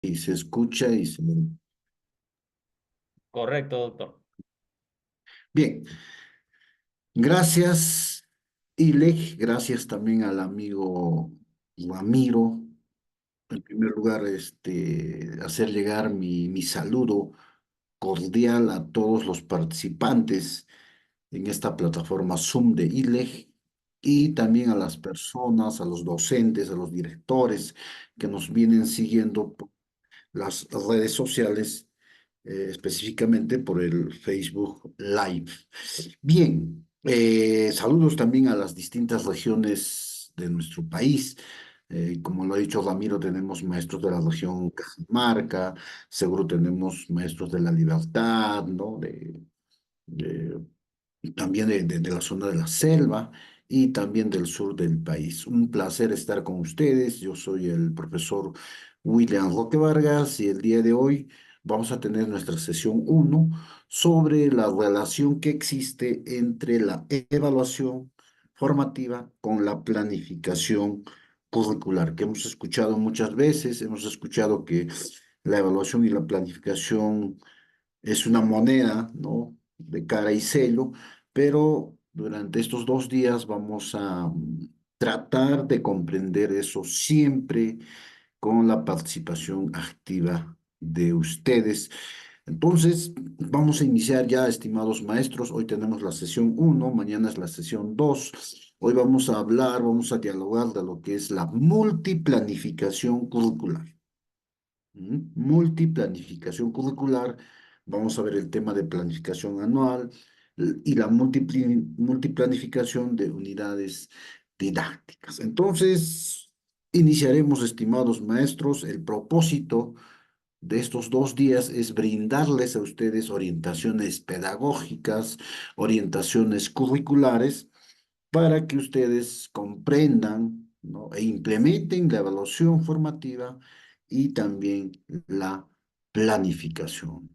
Y se escucha y se... Correcto, doctor. Bien, gracias, Ilej, gracias también al amigo Ramiro. En primer lugar, hacer llegar mi saludo cordial a todos los participantes en esta plataforma Zoom de ILEG y también a las personas, a los docentes, a los directores que nos vienen siguiendo por las redes sociales, específicamente por el Facebook Live. Bien, saludos también a las distintas regiones de nuestro país. Como lo ha dicho Ramiro, tenemos maestros de la región Cajamarca, seguro tenemos maestros de la Libertad, ¿no? De también de la zona de la selva y también del sur del país. Un placer estar con ustedes. Yo soy el profesor William Roque Vargas y el día de hoy vamos a tener nuestra sesión uno sobre la relación que existe entre la evaluación formativa con la planificación curricular, que hemos escuchado muchas veces. Hemos escuchado que la evaluación y la planificación es una moneda, ¿no? De cara y sello, pero durante estos 2 días vamos a tratar de comprender eso siempre con la participación activa de ustedes. Entonces, vamos a iniciar ya, estimados maestros. Hoy tenemos la sesión uno, mañana es la sesión 2. Hoy vamos a hablar, vamos a dialogar de lo que es la multiplanificación curricular. Multiplanificación curricular. Vamos a ver el tema de planificación anual y la multiplanificación de unidades didácticas. Entonces, iniciaremos, estimados maestros. El propósito de estos 2 días es brindarles a ustedes orientaciones pedagógicas, orientaciones curriculares para que ustedes comprendan, ¿no? E implementen la evaluación formativa y también la planificación.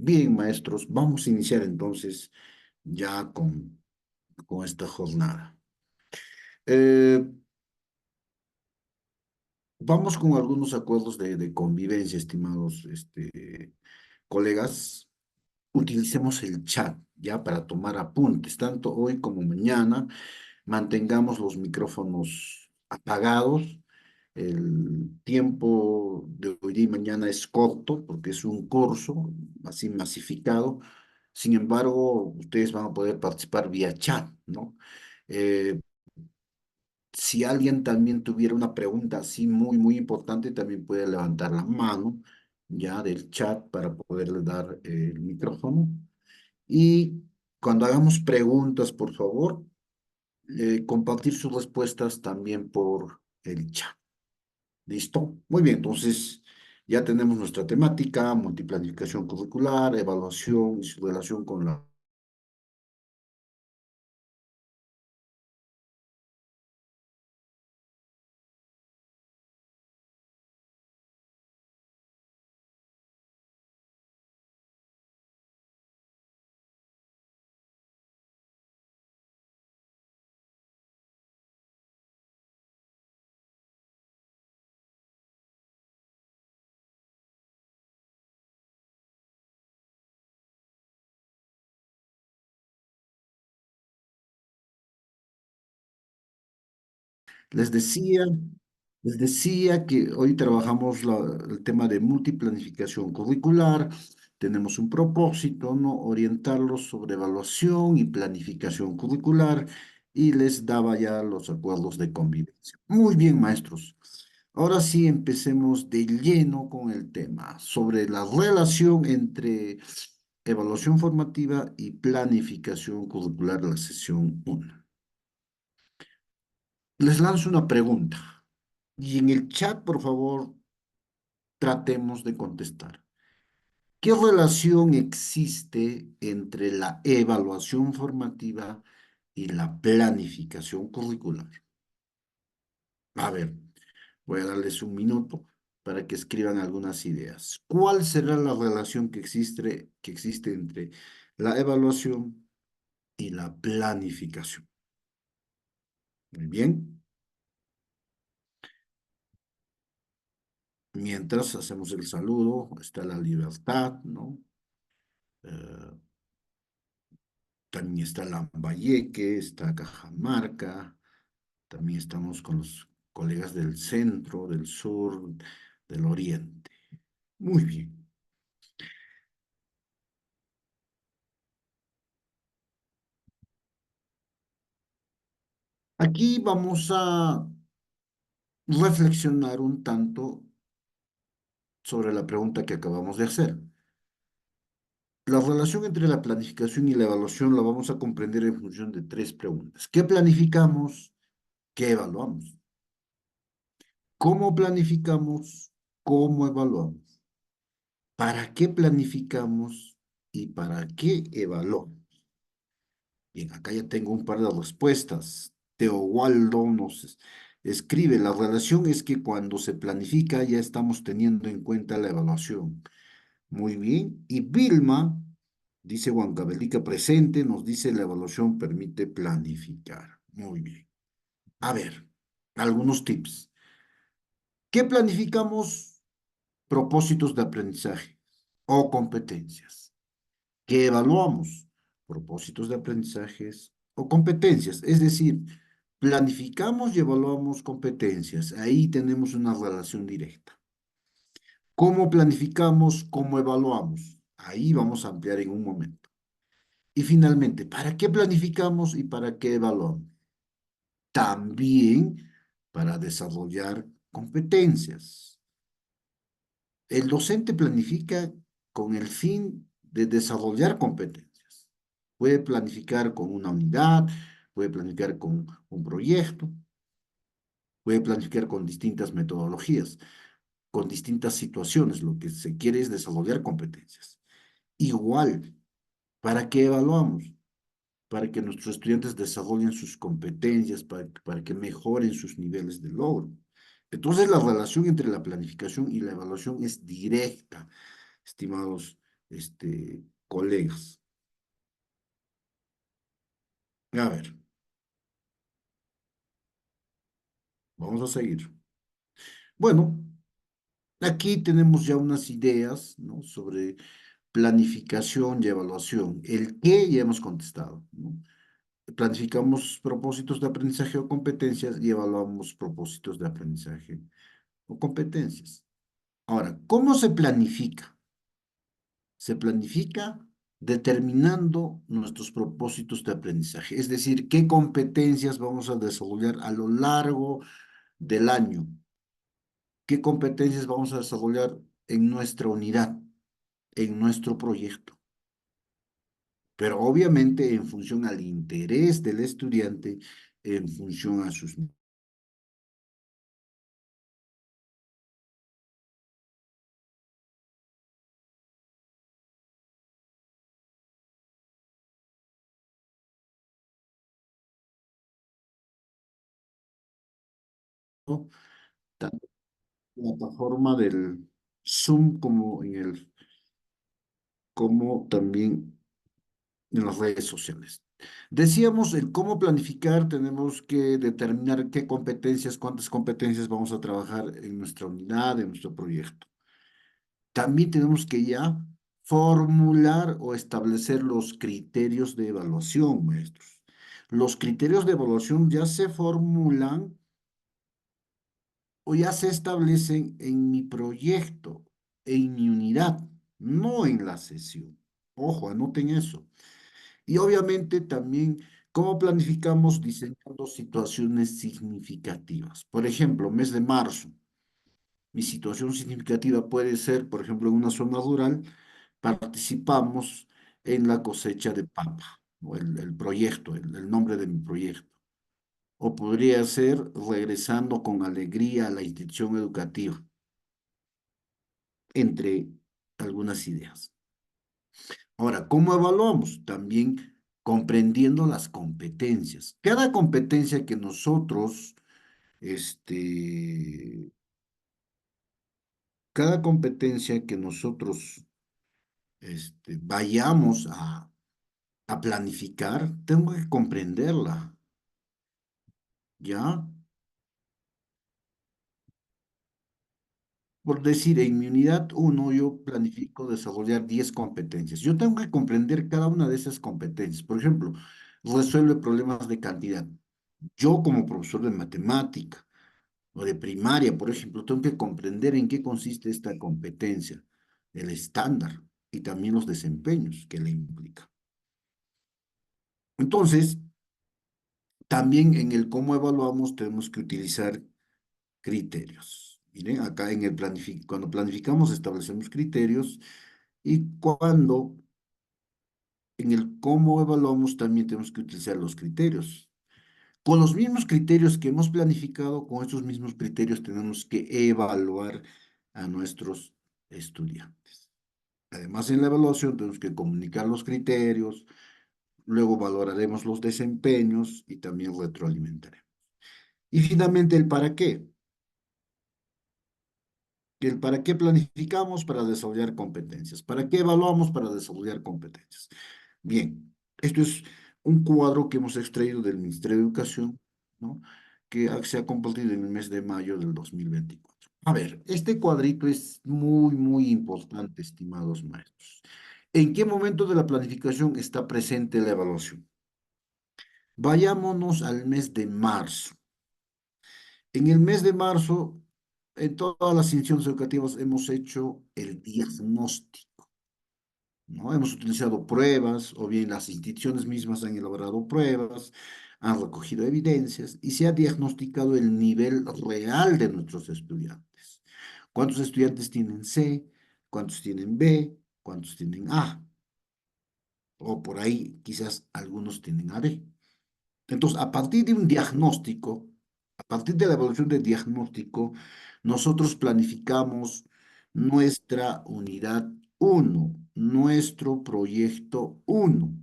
Bien, maestros, vamos a iniciar entonces ya con esta jornada. Eh, Vamos con algunos acuerdos de convivencia, estimados colegas. Utilicemos el chat ya para tomar apuntes, tanto hoy como mañana. Mantengamos los micrófonos apagados. El tiempo de hoy día y mañana es corto porque es un curso así masificado. Sin embargo, ustedes van a poder participar vía chat, ¿no? Eh, si alguien también tuviera una pregunta así muy, muy importante, también puede levantar la mano ya del chat para poderle dar el micrófono. Y cuando hagamos preguntas, por favor, compartir sus respuestas también por el chat. ¿Listo? Muy bien, entonces ya tenemos nuestra temática, multiplanificación curricular, evaluación y su relación con la... Les decía, les decía que hoy trabajamos el tema de multiplanificación curricular. Tenemos un propósito, ¿no? Orientarlos sobre evaluación y planificación curricular y les daba ya los acuerdos de convivencia. Muy bien, maestros. Ahora sí, empecemos de lleno con el tema sobre la relación entre evaluación formativa y planificación curricular de la sesión uno. Les lanzo una pregunta y en el chat, por favor, tratemos de contestar. ¿Qué relación existe entre la evaluación formativa y la planificación curricular? A ver, voy a darles un minuto para que escriban algunas ideas. ¿Cuál será la relación que existe entre la evaluación y la planificación? Muy bien, Mientras hacemos el saludo, está la libertad, ¿no? Eh, También está Lambayeque, está Cajamarca, también estamos con los colegas del centro, del sur, del oriente. Muy bien. Aquí vamos a reflexionar un tanto sobre la pregunta que acabamos de hacer. La relación entre la planificación y la evaluación la vamos a comprender en función de tres preguntas. ¿Qué planificamos? ¿Qué evaluamos? ¿Cómo planificamos? ¿Cómo evaluamos? ¿Para qué planificamos y para qué evaluamos? Bien, acá ya tengo un par de respuestas. Teo Waldo nos escribe, la relación es que cuando se planifica ya estamos teniendo en cuenta la evaluación. Muy bien. Y Vilma, dice Huancavelica presente, nos dice la evaluación permite planificar. Muy bien. A ver, algunos tips. ¿Qué planificamos? Propósitos de aprendizaje o competencias. ¿Qué evaluamos? Propósitos de aprendizajes o competencias. Es decir, planificamos y evaluamos competencias. Ahí tenemos una relación directa. ¿Cómo planificamos? ¿Cómo evaluamos? Ahí vamos a ampliar en un momento. Y finalmente, ¿para qué planificamos y para qué evaluamos? También para desarrollar competencias. El docente planifica con el fin de desarrollar competencias. Puede planificar con una unidad, puede planificar con un proyecto, puede planificar con distintas metodologías, con distintas situaciones. Lo que se quiere es desarrollar competencias. Igual, ¿para qué evaluamos? Para que nuestros estudiantes desarrollen sus competencias, para que mejoren sus niveles de logro. Entonces, la relación entre la planificación y la evaluación es directa, estimados colegas. A ver, vamos a seguir. Bueno, aquí tenemos ya unas ideas, ¿no? Sobre planificación y evaluación. El qué ya hemos contestado, ¿no? Planificamos propósitos de aprendizaje o competencias y evaluamos propósitos de aprendizaje o competencias. Ahora, ¿cómo se planifica? Se planifica determinando nuestros propósitos de aprendizaje, es decir, qué competencias vamos a desarrollar a lo largo del año, qué competencias vamos a desarrollar en nuestra unidad, en nuestro proyecto, pero obviamente en función al interés del estudiante, en función a sus... ¿no? Tanto en la plataforma del Zoom como como también en las redes sociales. Decíamos, el cómo planificar, tenemos que determinar qué competencias, cuántas competencias vamos a trabajar en nuestra unidad, en nuestro proyecto. También tenemos que ya formular o establecer los criterios de evaluación, maestros. Los criterios de evaluación ya se formulan o ya se establecen en mi proyecto, en mi unidad, no en la sesión. Ojo, anoten eso. Y obviamente también cómo planificamos diseñando situaciones significativas. Por ejemplo, mes de marzo. Mi situación significativa puede ser, por ejemplo, en una zona rural, participamos en la cosecha de papa, o el proyecto, el nombre de mi proyecto. O podría ser regresando con alegría a la institución educativa, entre algunas ideas. Ahora, ¿cómo evaluamos? También comprendiendo las competencias. Cada competencia que nosotros, este, cada competencia que nosotros vayamos a planificar, tengo que comprenderla, ¿ya? Por decir, en mi unidad uno yo planifico desarrollar 10 competencias. Yo tengo que comprender cada una de esas competencias. Por ejemplo, resuelve problemas de cantidad. Yo como profesor de matemática o de primaria, por ejemplo, tengo que comprender en qué consiste esta competencia, el estándar y también los desempeños que le implica. Entonces, también en el cómo evaluamos tenemos que utilizar criterios. Miren, acá en cuando planificamos establecemos criterios y cuando en el cómo evaluamos también tenemos que utilizar los criterios. Con los mismos criterios que hemos planificado, con estos mismos criterios tenemos que evaluar a nuestros estudiantes. Además, en la evaluación tenemos que comunicar los criterios, luego valoraremos los desempeños y también retroalimentaremos. Y finalmente, el para qué. El para qué planificamos para desarrollar competencias. ¿Para qué evaluamos para desarrollar competencias? Bien, esto es un cuadro que hemos extraído del Ministerio de Educación, ¿no? Que se ha compartido en el mes de mayo del 2024. A ver, este cuadrito es muy, muy importante, estimados maestros. ¿En qué momento de la planificación está presente la evaluación? Vayámonos al mes de marzo. En el mes de marzo, en todas las instituciones educativas hemos hecho el diagnóstico. ¿No? Hemos utilizado pruebas, o bien las instituciones mismas han elaborado pruebas, han recogido evidencias y se ha diagnosticado el nivel real de nuestros estudiantes. ¿Cuántos estudiantes tienen C? ¿Cuántos tienen B? ¿Cuántos tienen A? O por ahí quizás algunos tienen AD. Entonces, a partir de un diagnóstico, a partir de la evaluación del diagnóstico, nosotros planificamos nuestra unidad uno, nuestro proyecto uno.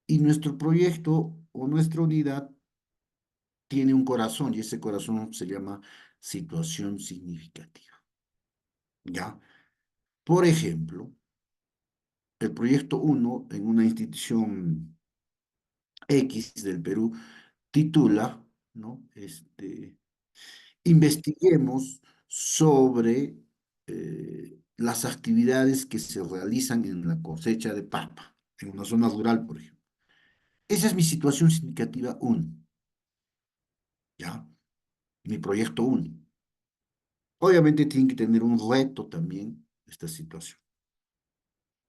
Y nuestro proyecto o nuestra unidad tiene un corazón y ese corazón se llama situación significativa. ¿Ya? Por ejemplo, el proyecto uno en una institución X del Perú titula, ¿no? Investiguemos sobre las actividades que se realizan en la cosecha de papa, en una zona rural, por ejemplo. Esa es mi situación significativa uno, ¿ya? Mi proyecto uno. Obviamente tienen que tener un reto también esta situación.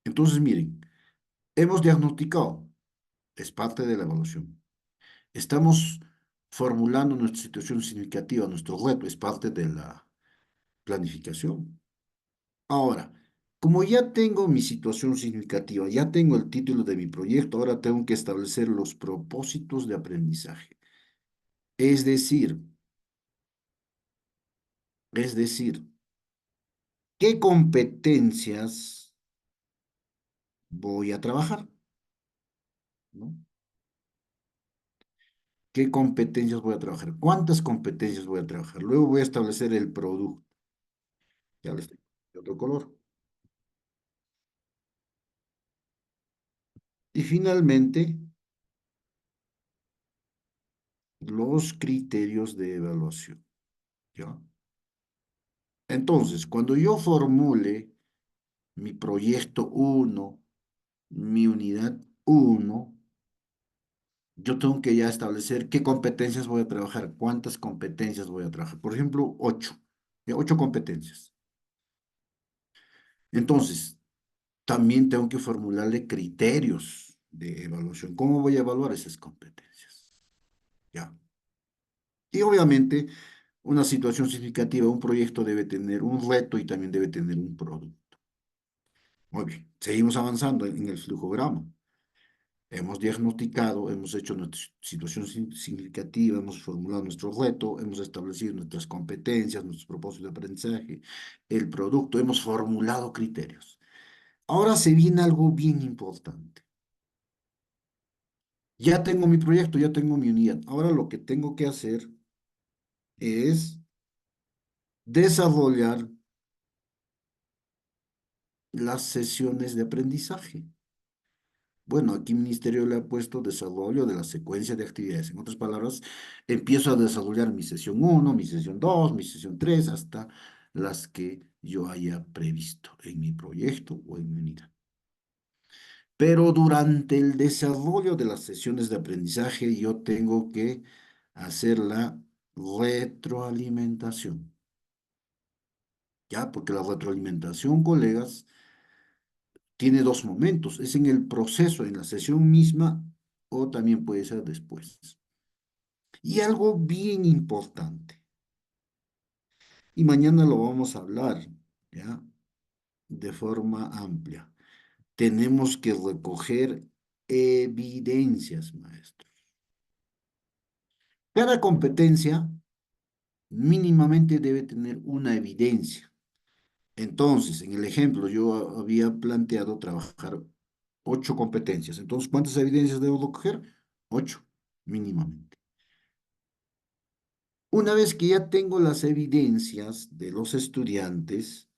Entonces, miren, hemos diagnosticado, es parte de la evaluación. Estamos formulando nuestra situación significativa, nuestro reto, es parte de la planificación. Ahora, como ya tengo mi situación significativa, ya tengo el título de mi proyecto, ahora tengo que establecer los propósitos de aprendizaje. Es decir, es decir, ¿qué competencias voy a trabajar? ¿No? ¿Qué competencias voy a trabajar? ¿Cuántas competencias voy a trabajar? Luego voy a establecer el producto. Ya les tengo de otro color. Y finalmente, los criterios de evaluación. ¿Ya? Entonces, cuando yo formule mi proyecto uno, mi unidad uno, yo tengo que ya establecer qué competencias voy a trabajar, cuántas competencias voy a trabajar. Por ejemplo, 8. Ya, 8 competencias. Entonces, también tengo que formularle criterios de evaluación. ¿Cómo voy a evaluar esas competencias? ¿Ya? Y obviamente, una situación significativa, un proyecto debe tener un reto y también debe tener un producto. Muy bien, seguimos avanzando en el flujograma. Hemos diagnosticado, hemos hecho nuestra situación significativa, hemos formulado nuestro reto, hemos establecido nuestras competencias, nuestros propósitos de aprendizaje, el producto, hemos formulado criterios. Ahora se viene algo bien importante. Ya tengo mi proyecto, ya tengo mi unidad. Ahora lo que tengo que hacer es desarrollar las sesiones de aprendizaje. Bueno, aquí el Ministerio le ha puesto desarrollo de la secuencia de actividades. En otras palabras, empiezo a desarrollar mi sesión uno, mi sesión 2, mi sesión 3, hasta las que yo haya previsto en mi proyecto o en mi unidad. Pero durante el desarrollo de las sesiones de aprendizaje yo tengo que hacer la retroalimentación, ¿ya? Porque la retroalimentación, colegas, tiene dos momentos. Es en el proceso, en la sesión misma, o también puede ser después. Y algo bien importante, y mañana lo vamos a hablar, ¿ya? De forma amplia. Tenemos que recoger evidencias, maestros. Cada competencia mínimamente debe tener una evidencia. Entonces, en el ejemplo, yo había planteado trabajar 8 competencias. Entonces, ¿cuántas evidencias debo recoger? 8, mínimamente. Una vez que ya tengo las evidencias de los estudiantes,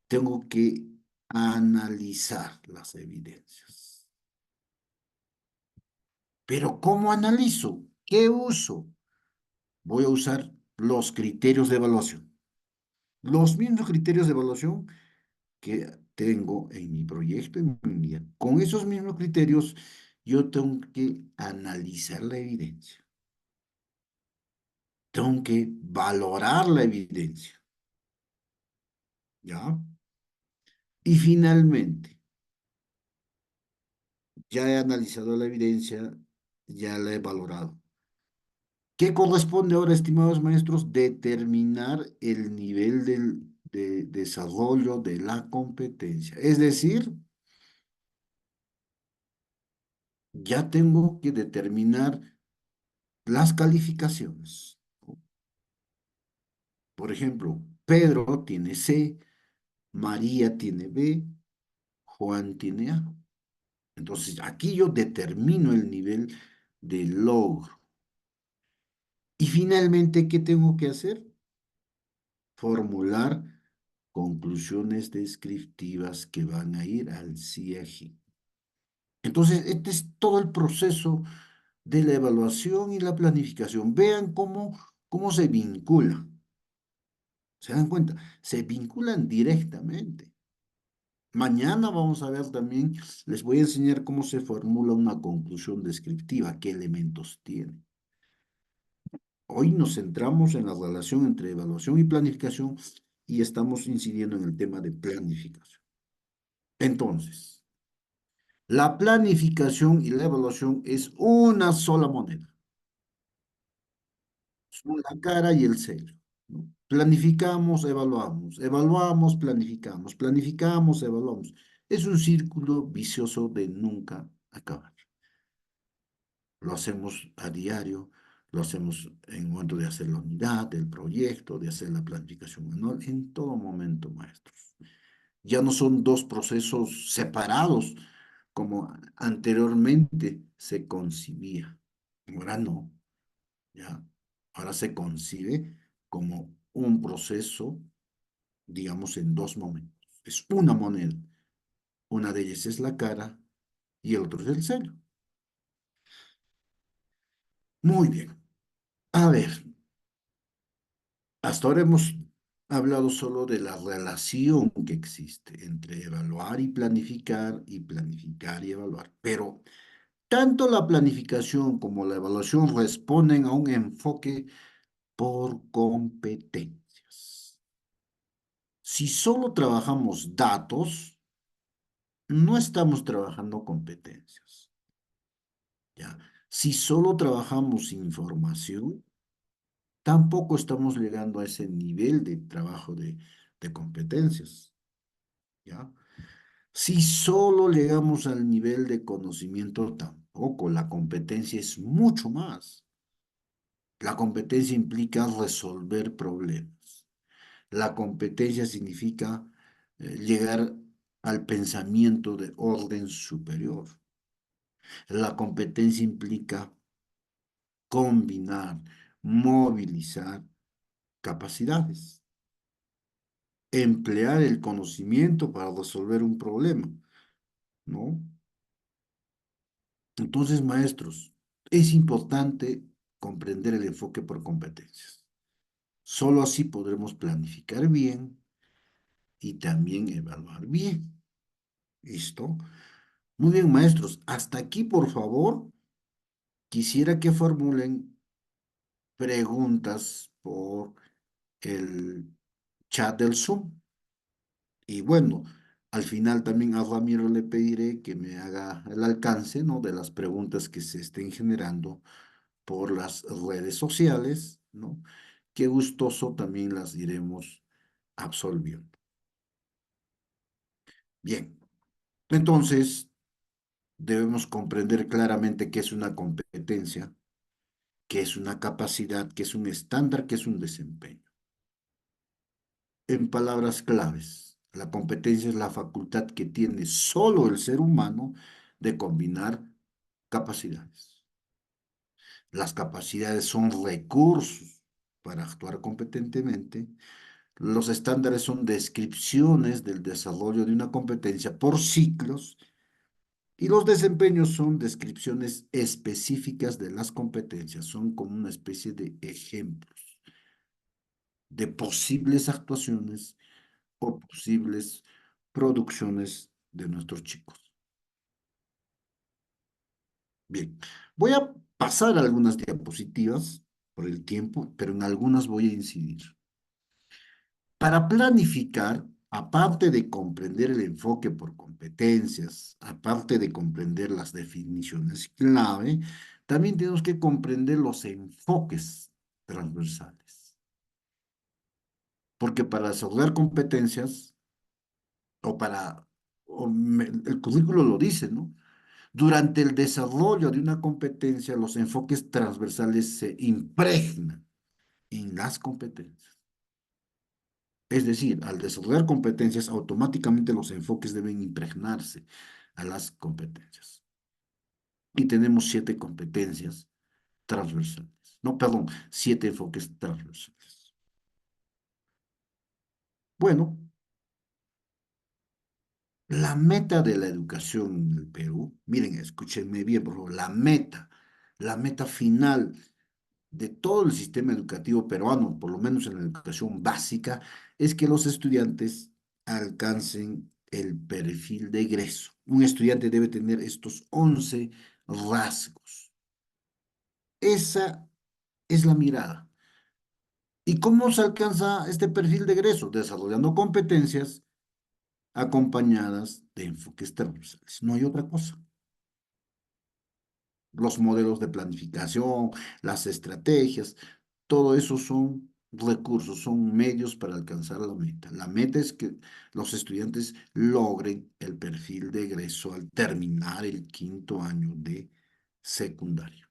tengo que analizar las evidencias. Pero ¿cómo analizo? ¿Qué uso? Voy a usar los criterios de evaluación. Los mismos criterios de evaluación que tengo en mi proyecto, en mi unidad. Con esos mismos criterios, yo tengo que analizar la evidencia. Tengo que valorar la evidencia, ¿ya? Y finalmente, ya he analizado la evidencia, ya la he valorado. ¿Qué corresponde ahora, estimados maestros? Determinar el nivel de desarrollo de la competencia. Es decir, ya tengo que determinar las calificaciones. Por ejemplo, Pedro tiene C, María tiene B, Juan tiene A. Entonces, aquí yo determino el nivel de logro. Y finalmente, ¿qué tengo que hacer? Formular conclusiones descriptivas que van a ir al CIEGI. Entonces, este es todo el proceso de la evaluación y la planificación. Vean cómo se vincula. ¿Se dan cuenta? Se vinculan directamente. Mañana vamos a ver también, les voy a enseñar cómo se formula una conclusión descriptiva, qué elementos tiene. Hoy nos centramos en la relación entre evaluación y planificación y estamos incidiendo en el tema de planificación. Entonces, la planificación y la evaluación es una sola moneda. Son la cara y el sello, ¿no? Planificamos, evaluamos, evaluamos, planificamos, planificamos, evaluamos. Es un círculo vicioso de nunca acabar. Lo hacemos a diario, lo hacemos en el momento de hacer la unidad, el proyecto, de hacer la planificación anual, en todo momento, maestros. Ya no son dos procesos separados como anteriormente se concibía. Ahora no, ¿ya? Ahora se concibe como un proceso, digamos, en dos momentos. Es una moneda. Una de ellas es la cara y el otro es el sello. Muy bien. A ver, hasta ahora hemos hablado solo de la relación que existe entre evaluar y planificar y evaluar. Pero tanto la planificación como la evaluación responden a un enfoque por competencias. Si solo trabajamos datos, no estamos trabajando competencias, ¿ya? Si solo trabajamos información, tampoco estamos llegando a ese nivel de trabajo de competencias, ¿ya? Si solo llegamos al nivel de conocimiento, tampoco. La competencia es mucho más. La competencia implica resolver problemas. La competencia significa llegar al pensamiento de orden superior. La competencia implica combinar, movilizar capacidades, emplear el conocimiento para resolver un problema, ¿no? Entonces, maestros, es importante comprender el enfoque por competencias. Solo así podremos planificar bien y también evaluar bien. ¿Listo? Muy bien, maestros. Hasta aquí, por favor, quisiera que formulen preguntas por el chat del Zoom. Y bueno, al final también a Ramiro le pediré que me haga el alcance, ¿no? De las preguntas que se estén generando por las redes sociales, ¿no? Qué gustoso también las iremos absolviendo. Bien, entonces debemos comprender claramente qué es una competencia, qué es una capacidad, qué es un estándar, qué es un desempeño. En palabras claves, la competencia es la facultad que tiene solo el ser humano de combinar capacidades. Las capacidades son recursos para actuar competentemente. Los estándares son descripciones del desarrollo de una competencia por ciclos y los desempeños son descripciones específicas de las competencias. Son como una especie de ejemplos de posibles actuaciones o posibles producciones de nuestros chicos. Bien, voy a pasar algunas diapositivas por el tiempo, pero en algunas voy a incidir. Para planificar, aparte de comprender el enfoque por competencias, aparte de comprender las definiciones clave, también tenemos que comprender los enfoques transversales. Porque para desarrollar competencias, o para, el currículo lo dice, ¿no? Durante el desarrollo de una competencia, los enfoques transversales se impregnan en las competencias. Es decir, al desarrollar competencias, automáticamente los enfoques deben impregnarse a las competencias. Y tenemos 7 competencias transversales. No, perdón, 7 enfoques transversales. Bueno, la meta de la educación en el Perú, miren, escúchenme bien, por favor, la meta final de todo el sistema educativo peruano, por lo menos en la educación básica, es que los estudiantes alcancen el perfil de egreso. Un estudiante debe tener estos 11 rasgos. Esa es la mirada. ¿Y cómo se alcanza este perfil de egreso? Desarrollando competencias acompañadas de enfoques transversales. No hay otra cosa. Los modelos de planificación, las estrategias, todo eso son recursos, son medios para alcanzar la meta. La meta es que los estudiantes logren el perfil de egreso al terminar el quinto año de secundario.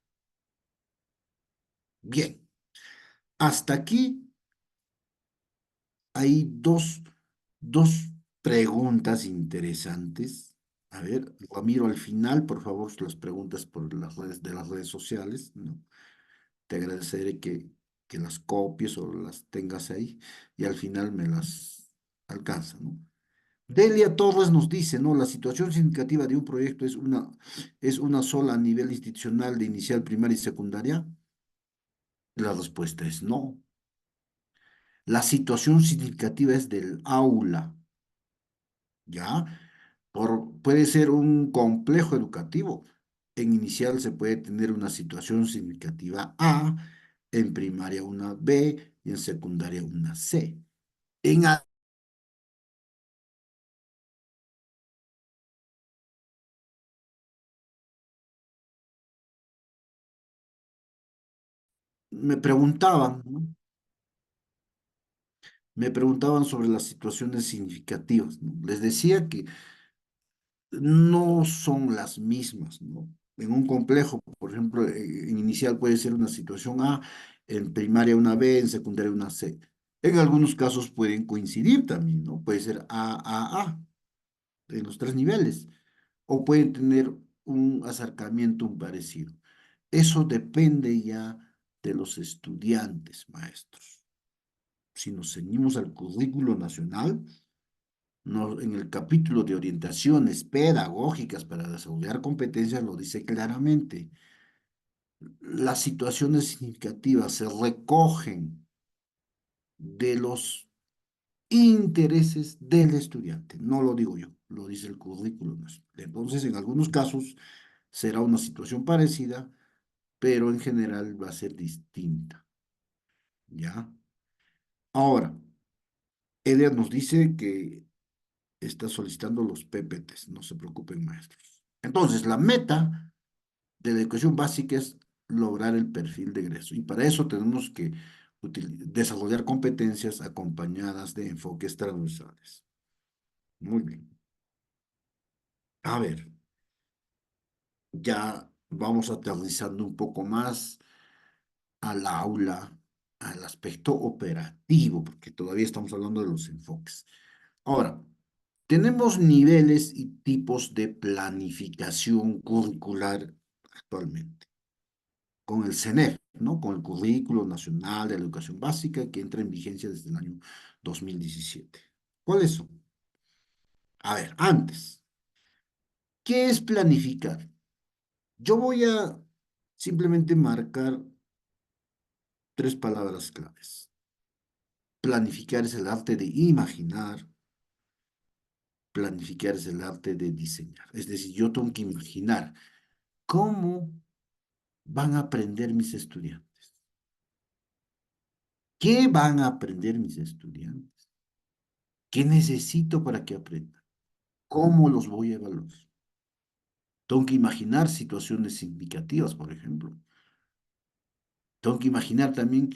Bien, hasta aquí hay dos preguntas interesantes. A ver, Ramiro, al final, por favor, las preguntas por las redes de las redes sociales, ¿no? Te agradeceré que las copies o las tengas ahí y al final me las alcanza, ¿no? Delia Torres nos dice, ¿no? La situación significativa de un proyecto es una sola a nivel institucional de inicial, primaria y secundaria. La respuesta es no. La situación significativa es del aula, ¿ya? Puede ser un complejo educativo. En inicial se puede tener una situación significativa A, en primaria una B y en secundaria una C. En me preguntaban, ¿no? Me preguntaban sobre las situaciones significativas, ¿no? Les decía que no son las mismas, ¿no? En un complejo, por ejemplo, en inicial puede ser una situación A, en primaria una B, en secundaria una C. En algunos casos pueden coincidir también, ¿no? Puede ser A, en los 3 niveles, o pueden tener un acercamiento, un parecido. Eso depende ya de los estudiantes, maestros. Si nos ceñimos al currículo nacional, en el capítulo de orientaciones pedagógicas para desarrollar competencias lo dice claramente. Las situaciones significativas se recogen de los intereses del estudiante. No lo digo yo, lo dice el currículum nacional. Entonces, en algunos casos será una situación parecida, pero en general va a ser distinta. ¿Ya? Ahora, Eder nos dice que está solicitando los PPTs, no se preocupen, maestros. Entonces, la meta de la educación básica es lograr el perfil de egreso y para eso tenemos que desarrollar competencias acompañadas de enfoques transversales. Muy bien. A ver, ya vamos aterrizando un poco más al aula, al aspecto operativo, porque todavía estamos hablando de los enfoques. Ahora, tenemos niveles y tipos de planificación curricular actualmente, con el CENEF, ¿no? Con el Currículo Nacional de la Educación Básica, que entra en vigencia desde el año 2017. ¿Cuáles son? A ver, antes, ¿qué es planificar? Yo voy a simplemente marcar tres palabras claves. Planificar es el arte de imaginar, planificar es el arte de diseñar. Es decir, yo tengo que imaginar cómo van a aprender mis estudiantes. ¿Qué van a aprender mis estudiantes? ¿Qué necesito para que aprendan? ¿Cómo los voy a evaluar? Tengo que imaginar situaciones significativas, por ejemplo. Tengo que imaginar también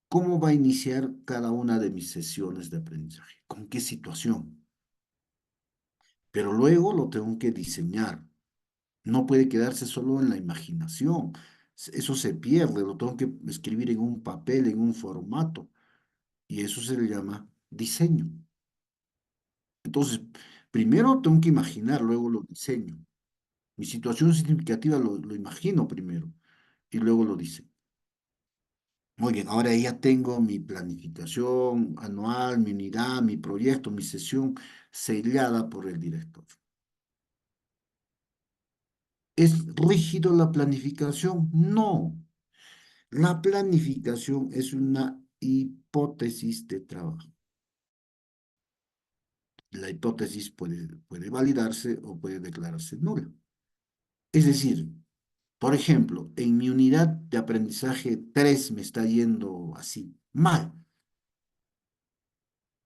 cómo va a iniciar cada una de mis sesiones de aprendizaje, con qué situación. Pero luego lo tengo que diseñar. No puede quedarse solo en la imaginación. Eso se pierde, lo tengo que escribir en un papel, en un formato. Y eso se le llama diseño. Entonces, primero tengo que imaginar, luego lo diseño. Mi situación significativa lo imagino primero y luego lo diseño. Muy bien, ahora ya tengo mi planificación anual, mi unidad, mi proyecto, mi sesión sellada por el director. ¿Es rígido la planificación? No. La planificación es una hipótesis de trabajo. La hipótesis puede validarse o puede declararse nula. Es decir, por ejemplo, en mi unidad de aprendizaje 3 me está yendo así, mal.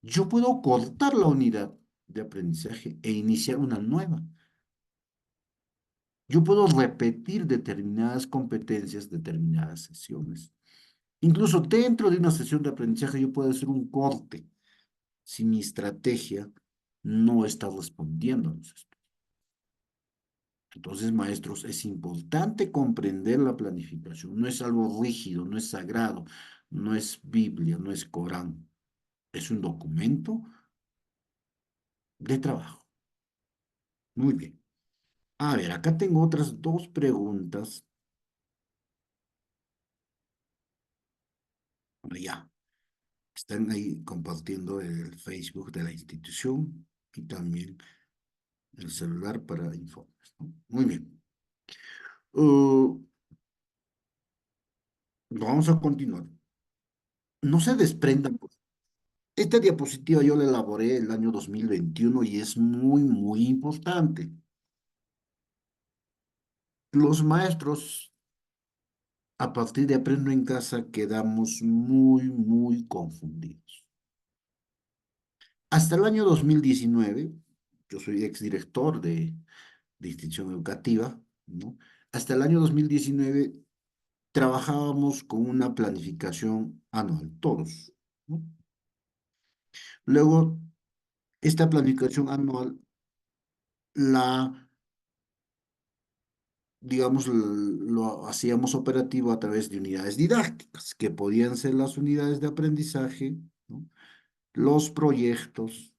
Yo puedo cortar la unidad de aprendizaje e iniciar una nueva. Yo puedo repetir determinadas competencias, determinadas sesiones. Incluso dentro de una sesión de aprendizaje yo puedo hacer un corte si mi estrategia no está respondiendo a los estudios. Entonces, maestros, es importante comprender la planificación. No es algo rígido, no es sagrado, no es Biblia, no es Corán. Es un documento de trabajo. Muy bien. A ver, acá tengo otras dos preguntas. Ya, están ahí compartiendo el Facebook de la institución y también el celular para informes, ¿no? Muy bien. Uh, Vamos a continuar. No se desprendan, pues. Esta diapositiva yo la elaboré el año 2021 y es muy importante. Los maestros, a partir de Aprendo en Casa, quedamos muy confundidos. Hasta el año 2019, yo soy exdirector de institución educativa, ¿no? Hasta el año 2019 trabajábamos con una planificación anual, todos, ¿no? Luego, esta planificación anual la, digamos, lo hacíamos operativo a través de unidades didácticas, que podían ser las unidades de aprendizaje, ¿no? Los proyectos.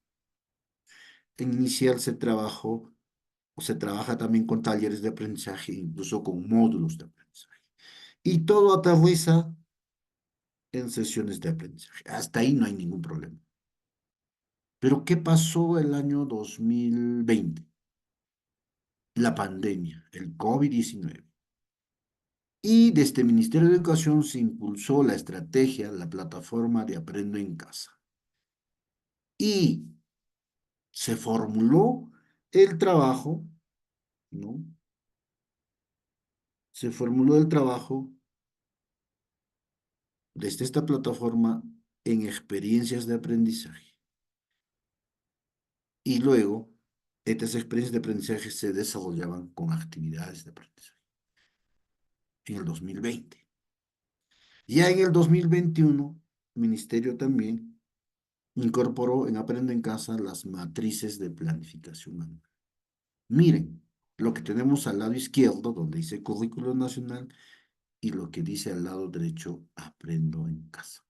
En inicial se trabajó o se trabaja también con talleres de aprendizaje, incluso con módulos de aprendizaje. Y todo aterriza en sesiones de aprendizaje. Hasta ahí no hay ningún problema. Pero ¿qué pasó el año 2020? La pandemia, el COVID-19. Y desde el Ministerio de Educación se impulsó la estrategia, la plataforma de Aprendo en Casa. Y se formuló el trabajo, ¿no? Se formuló el trabajo desde esta plataforma en experiencias de aprendizaje. Y luego, estas experiencias de aprendizaje se desarrollaban con actividades de aprendizaje en el 2020. Ya en el 2021, el Ministerio también incorporó en Aprendo en Casa las matrices de planificación anual. Miren, lo que tenemos al lado izquierdo, donde dice Currículo Nacional, y lo que dice al lado derecho, Aprendo en Casa.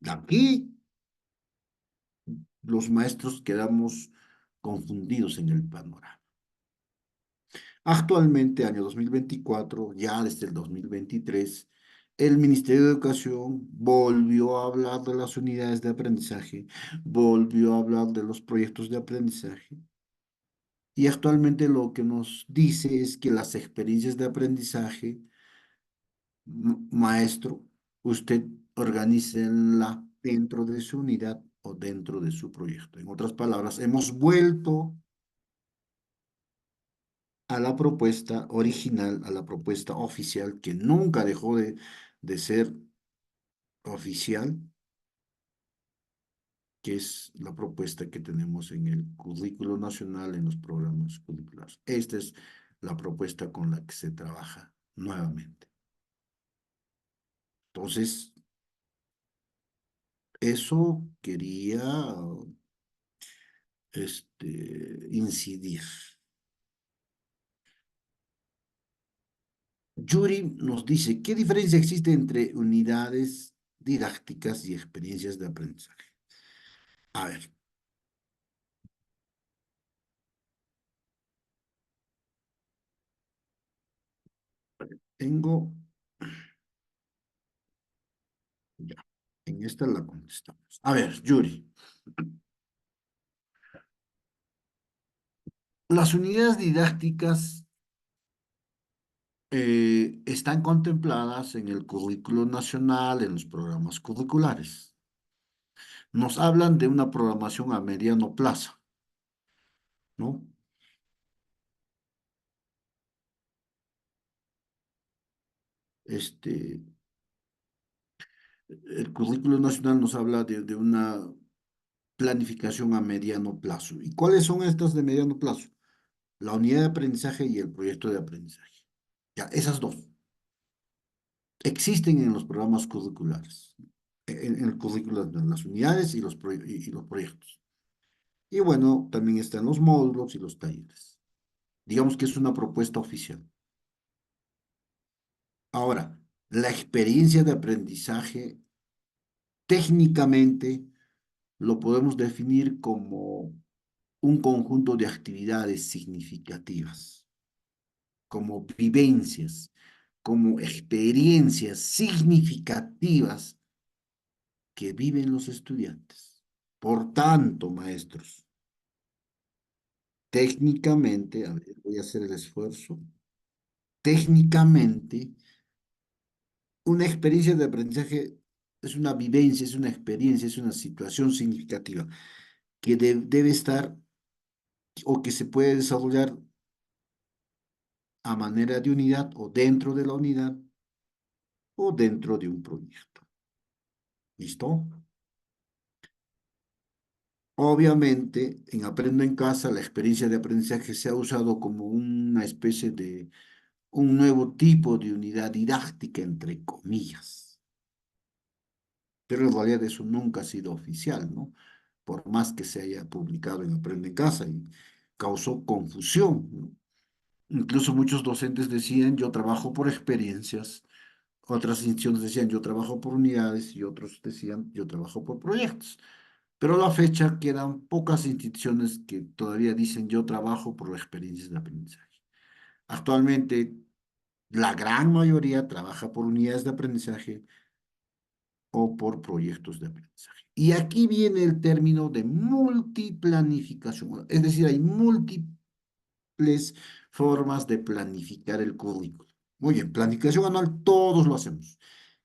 Aquí los maestros quedamos confundidos en el panorama. Actualmente, año 2024, ya desde el 2023, el Ministerio de Educación volvió a hablar de las unidades de aprendizaje, volvió a hablar de los proyectos de aprendizaje. Y actualmente lo que nos dice es que las experiencias de aprendizaje, maestro, usted organícenla dentro de su unidad o dentro de su proyecto. En otras palabras, hemos vuelto a la propuesta original, a la propuesta oficial, que nunca dejó de ser oficial, que es la propuesta que tenemos en el currículo nacional, en los programas curriculares. Esta es la propuesta con la que se trabaja nuevamente. Entonces, eso quería incidir. Yuri nos dice, ¿qué diferencia existe entre unidades didácticas y experiencias de aprendizaje? A ver, tengo, ya, en esta la contestamos. A ver, Yuri, las unidades didácticas están contempladas en el currículo nacional, en los programas curriculares. Nos hablan de una programación a mediano plazo, ¿no? Este, el currículo nacional nos habla de una planificación a mediano plazo. ¿Y cuáles son estas de mediano plazo? La unidad de aprendizaje y el proyecto de aprendizaje. Ya, esas dos existen en los programas curriculares, en el currículo de las unidades y y los proyectos. Y bueno, también están los módulos y los talleres. Digamos que es una propuesta oficial. Ahora, la experiencia de aprendizaje técnicamente lo podemos definir como un conjunto de actividades significativas, como vivencias, como experiencias significativas que viven los estudiantes. Por tanto, maestros, técnicamente, a ver, voy a hacer el esfuerzo, técnicamente, una experiencia de aprendizaje es una vivencia, es una experiencia, es una situación significativa que debe estar o que se puede desarrollar a manera de unidad o dentro de la unidad o dentro de un proyecto. ¿Listo? Obviamente, en Aprendo en Casa, la experiencia de aprendizaje se ha usado como una especie de un nuevo tipo de unidad didáctica, entre comillas. Pero en realidad eso nunca ha sido oficial, ¿no? Por más que se haya publicado en Aprende en Casa y causó confusión, ¿no? Incluso muchos docentes decían, yo trabajo por experiencias, otras instituciones decían, yo trabajo por unidades y otros decían, yo trabajo por proyectos. Pero a la fecha quedan pocas instituciones que todavía dicen, yo trabajo por experiencias de aprendizaje. Actualmente, la gran mayoría trabaja por unidades de aprendizaje o por proyectos de aprendizaje. Y aquí viene el término de multiplanificación, es decir, hay formas de planificar el currículo. Muy bien, planificación anual, todos lo hacemos.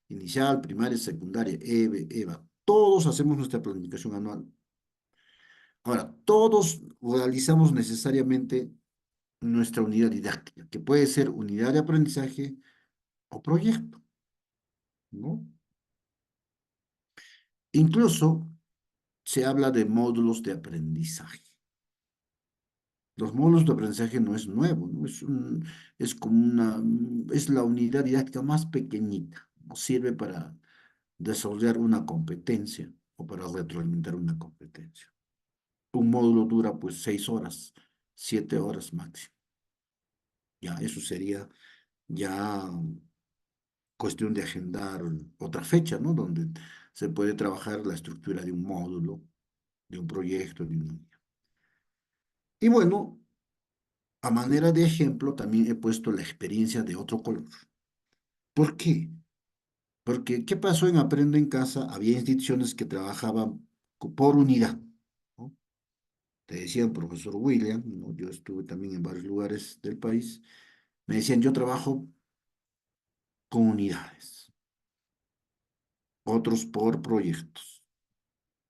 Inicial, primaria, secundaria, EVE, EVA. Todos hacemos nuestra planificación anual. Ahora, todos realizamos necesariamente nuestra unidad didáctica, que puede ser unidad de aprendizaje o proyecto, ¿no? Incluso se habla de módulos de aprendizaje. Los módulos de aprendizaje no es nuevo, ¿no? Es como es la unidad didáctica más pequeñita, ¿no? Sirve para desarrollar una competencia o para retroalimentar una competencia. Un módulo dura pues 6 horas, 7 horas máximo. Ya, eso sería ya cuestión de agendar otra fecha, ¿no? Donde se puede trabajar la estructura de un módulo, de un proyecto, de una... Y bueno, a manera de ejemplo, también he puesto la experiencia de otro color. ¿Por qué? Porque, ¿qué pasó en Aprendo en Casa? Había instituciones que trabajaban por unidad, ¿no? Te decían, profesor William, ¿no? Yo estuve también en varios lugares del país, me decían, yo trabajo con unidades, otros por proyectos,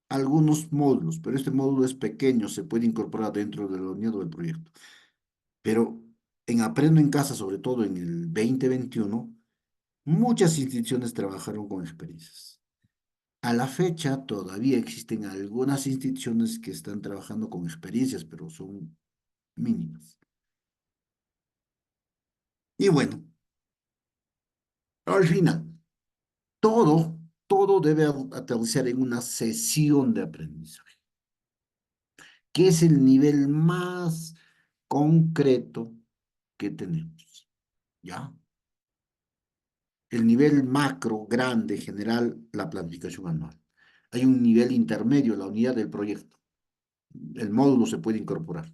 algunos módulos, pero este módulo es pequeño, se puede incorporar dentro de la unidad o del proyecto. Pero en Aprendo en Casa, sobre todo en el 2021, muchas instituciones trabajaron con experiencias. A la fecha todavía existen algunas instituciones que están trabajando con experiencias, pero son mínimas. Y bueno, al final, todo, todo debe aterrizar en una sesión de aprendizaje, que es el nivel más concreto que tenemos, ¿ya? El nivel macro, grande, general, la planificación anual. Hay un nivel intermedio, la unidad del proyecto. El módulo se puede incorporar.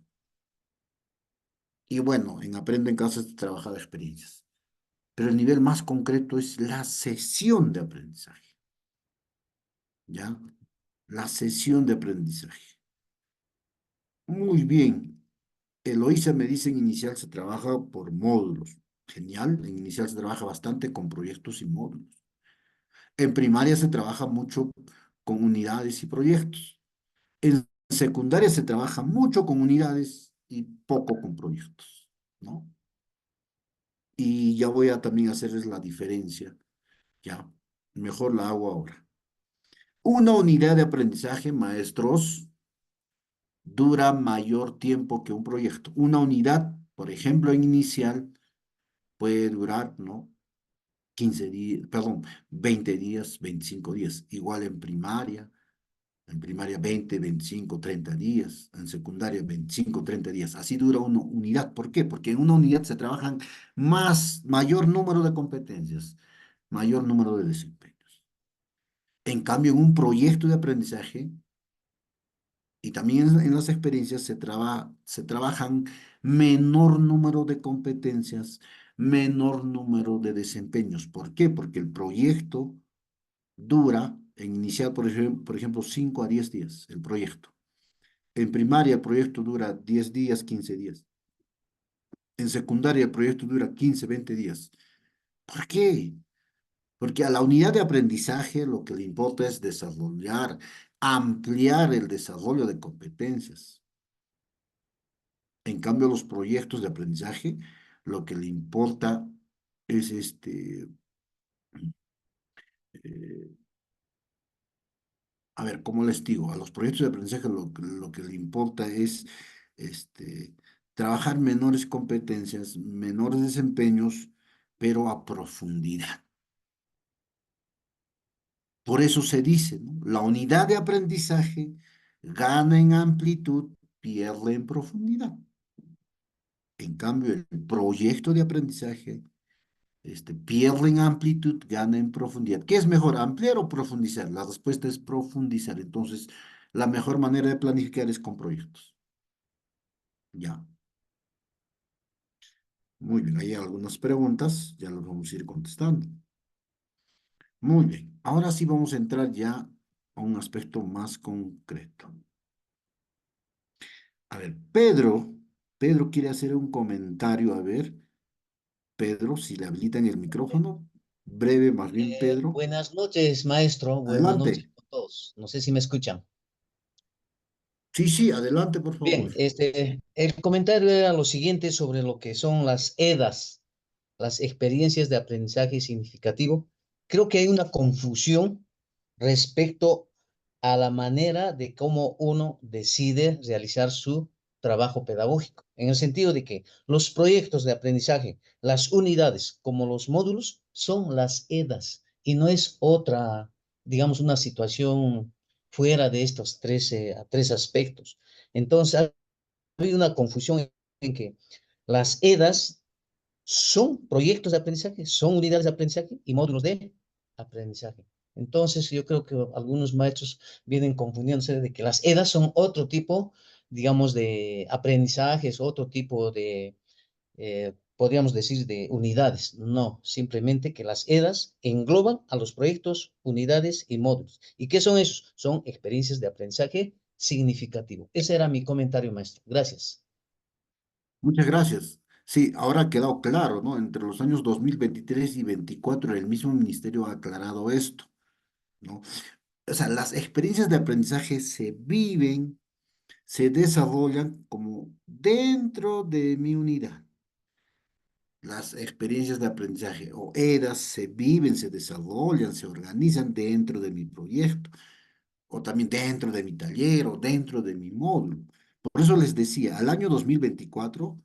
Y bueno, en Aprende en Casa se trabaja de experiencias. Pero el nivel más concreto es la sesión de aprendizaje, ¿ya? La sesión de aprendizaje. Muy bien. Eloísa me dice en inicial se trabaja por módulos. Genial. En inicial se trabaja bastante con proyectos y módulos. En primaria se trabaja mucho con unidades y proyectos. En secundaria se trabaja mucho con unidades y poco con proyectos, ¿no? Y ya voy a también hacerles la diferencia, ya. Mejor la hago ahora. Una unidad de aprendizaje, maestros, dura mayor tiempo que un proyecto. Una unidad, por ejemplo, en inicial, puede durar, ¿no? 15 días, perdón, 20 días, 25 días. Igual en primaria 20, 25, 30 días, en secundaria 25, 30 días. Así dura una unidad. ¿Por qué? Porque en una unidad se trabajan mayor número de competencias, mayor número de desempeños. En cambio, en un proyecto de aprendizaje y también en las experiencias se trabajan menor número de competencias, menor número de desempeños. ¿Por qué? Porque el proyecto dura, en inicial, por ejemplo, 5 a 10 días, el proyecto. En primaria el proyecto dura 10 días, 15 días. En secundaria el proyecto dura 15, 20 días. ¿Por qué? Porque a la unidad de aprendizaje lo que le importa es desarrollar, ampliar el desarrollo de competencias. En cambio, los proyectos de aprendizaje, lo que le importa es eh, a ver, ¿cómo les digo? A los proyectos de aprendizaje lo que le importa es trabajar menores competencias, menores desempeños, pero a profundidad. Por eso se dice, ¿no? La unidad de aprendizaje gana en amplitud, pierde en profundidad. En cambio, el proyecto de aprendizaje pierde en amplitud, gana en profundidad. ¿Qué es mejor, ampliar o profundizar? La respuesta es profundizar. Entonces, la mejor manera de planificar es con proyectos. Ya, muy bien. Hay algunas preguntas, ya las vamos a ir contestando. Muy bien. Ahora sí vamos a entrar ya a un aspecto más concreto. A ver, Pedro. Pedro quiere hacer un comentario. A ver, Pedro, si le habilitan el micrófono. Breve, más bien, Pedro. Buenas noches, maestro. Buenas noches Adelante. a todos. No sé si me escuchan. Sí, sí, adelante, por favor. Bien, el comentario era lo siguiente sobre lo que son las EDAs, las experiencias de aprendizaje significativo. Creo que hay una confusión respecto a la manera de cómo uno decide realizar su trabajo pedagógico, en el sentido de que los proyectos de aprendizaje, las unidades como los módulos, son las EDAs y no es otra, digamos, una situación fuera de estos tres aspectos. Entonces, ha habido una confusión en que las EDAs son proyectos de aprendizaje, son unidades de aprendizaje y módulos de aprendizaje. Entonces, yo creo que algunos maestros vienen confundiéndose de que las EDAs son otro tipo, digamos, de aprendizajes, otro tipo de, podríamos decir, de unidades. No, simplemente que las EDAs engloban a los proyectos, unidades y módulos. ¿Y qué son esos? Son experiencias de aprendizaje significativo. Ese era mi comentario, maestro. Gracias. Muchas gracias. Sí, ahora ha quedado claro, ¿no? Entre los años 2023 y 24 el mismo ministerio ha aclarado esto, ¿no? O sea, las experiencias de aprendizaje se viven, se desarrollan como dentro de mi unidad. Las experiencias de aprendizaje o EDAs se viven, se desarrollan, se organizan dentro de mi proyecto o también dentro de mi taller o dentro de mi módulo. Por eso les decía, al año 2024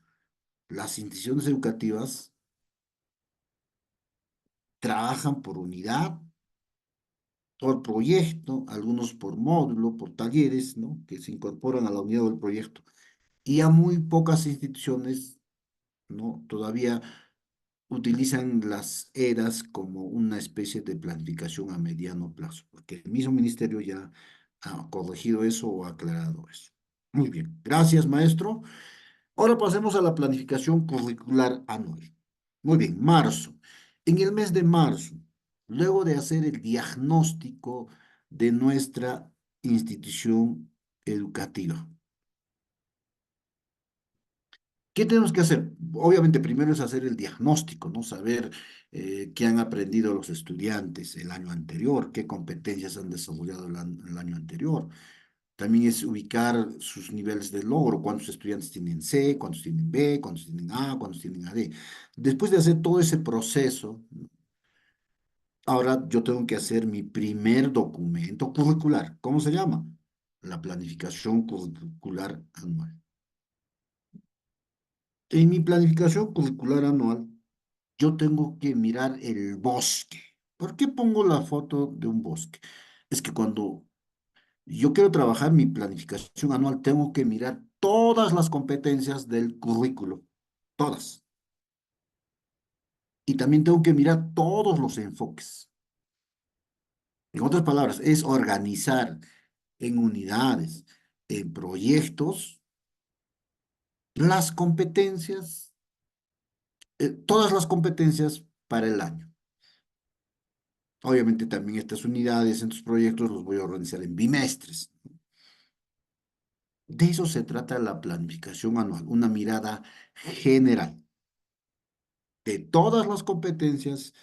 las instituciones educativas trabajan por unidad, por proyecto, algunos por módulo, por talleres, ¿no? Que se incorporan a la unidad del proyecto. Y a muy pocas instituciones, ¿no? Todavía utilizan las eras como una especie de planificación a mediano plazo, porque el mismo ministerio ya ha corregido eso o ha aclarado eso. Muy bien, gracias, maestro. Ahora pasemos a la planificación curricular anual. Muy bien, marzo. En el mes de marzo, luego de hacer el diagnóstico de nuestra institución educativa, ¿qué tenemos que hacer? Obviamente, primero es hacer el diagnóstico, ¿no? Saber qué han aprendido los estudiantes el año anterior, qué competencias han desarrollado el año anterior. También es ubicar sus niveles de logro, cuántos estudiantes tienen C, cuántos tienen B, cuántos tienen A, cuántos tienen AD. Después de hacer todo ese proceso, ahora yo tengo que hacer mi primer documento curricular. ¿Cómo se llama? La planificación curricular anual. En mi planificación curricular anual, yo tengo que mirar el bosque. ¿Por qué pongo la foto de un bosque? Es que cuando yo quiero trabajar mi planificación anual, tengo que mirar todas las competencias del currículo, todas. Y también tengo que mirar todos los enfoques. En otras palabras, es organizar en unidades, en proyectos, las competencias, todas las competencias para el año. Obviamente también estas unidades, estos proyectos los voy a organizar en bimestres. De eso se trata la planificación anual, una mirada general de todas las competencias,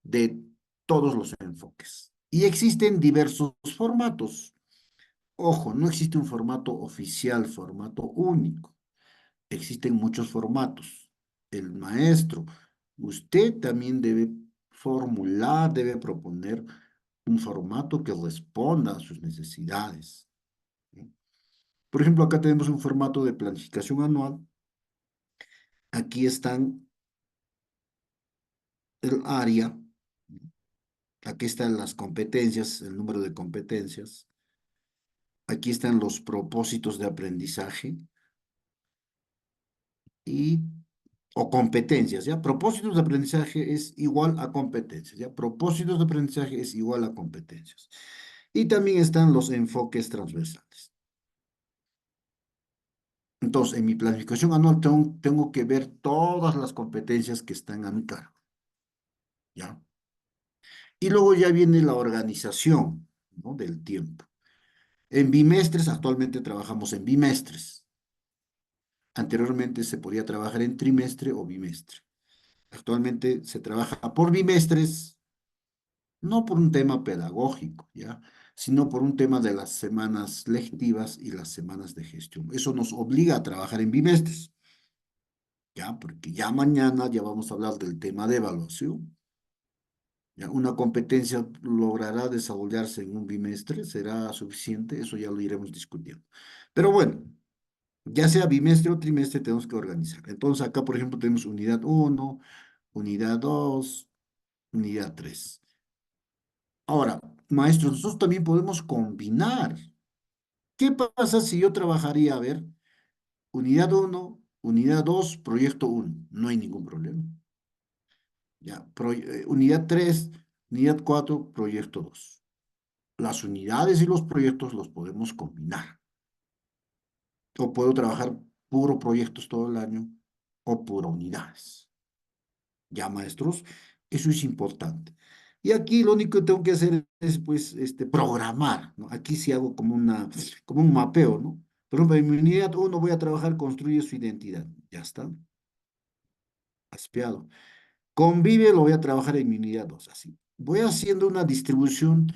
de todos los enfoques. Y existen diversos formatos. Ojo, no existe un formato oficial, formato único. Existen muchos formatos. El maestro, usted también debe formular, debe proponer un formato que responda a sus necesidades, ¿no? Por ejemplo, acá tenemos un formato de planificación anual. Aquí están el área, aquí están las competencias, el número de competencias. Aquí están los propósitos de aprendizaje y o competencias, ¿ya? Propósitos de aprendizaje es igual a competencias, ¿ya? Propósitos de aprendizaje es igual a competencias. Y también están los enfoques transversales. Entonces, en mi planificación anual tengo que ver todas las competencias que están a mi cargo, ¿ya? Y luego ya viene la organización, ¿no? Del tiempo. En bimestres, actualmente trabajamos en bimestres. Anteriormente se podía trabajar en trimestre o bimestre. Actualmente se trabaja por bimestres, no por un tema pedagógico, ¿ya? Sino por un tema de las semanas lectivas y las semanas de gestión. Eso nos obliga a trabajar en bimestres, ¿ya? Porque ya mañana ya vamos a hablar del tema de evaluación. ¿Ya? Una competencia logrará desarrollarse en un bimestre, ¿será suficiente? Eso ya lo iremos discutiendo. Pero bueno, ya sea bimestre o trimestre, tenemos que organizar. Entonces, acá, por ejemplo, tenemos unidad uno, unidad 2, unidad 3. Ahora, maestros, nosotros también podemos combinar. ¿Qué pasa si yo trabajaría, a ver, unidad uno, unidad 2, proyecto uno? No hay ningún problema. Ya, unidad 3, unidad 4, proyecto 2. Las unidades y los proyectos los podemos combinar. O puedo trabajar puro proyectos todo el año o puro unidades. Ya, maestros, eso es importante. Y aquí lo único que tengo que hacer es, pues, programar, ¿no? Aquí sí hago como un mapeo, ¿no? Por ejemplo, en mi unidad uno voy a trabajar, construye su identidad. Ya está, aspeado. Convive, lo voy a trabajar en mi unidad 2 así. Voy haciendo una distribución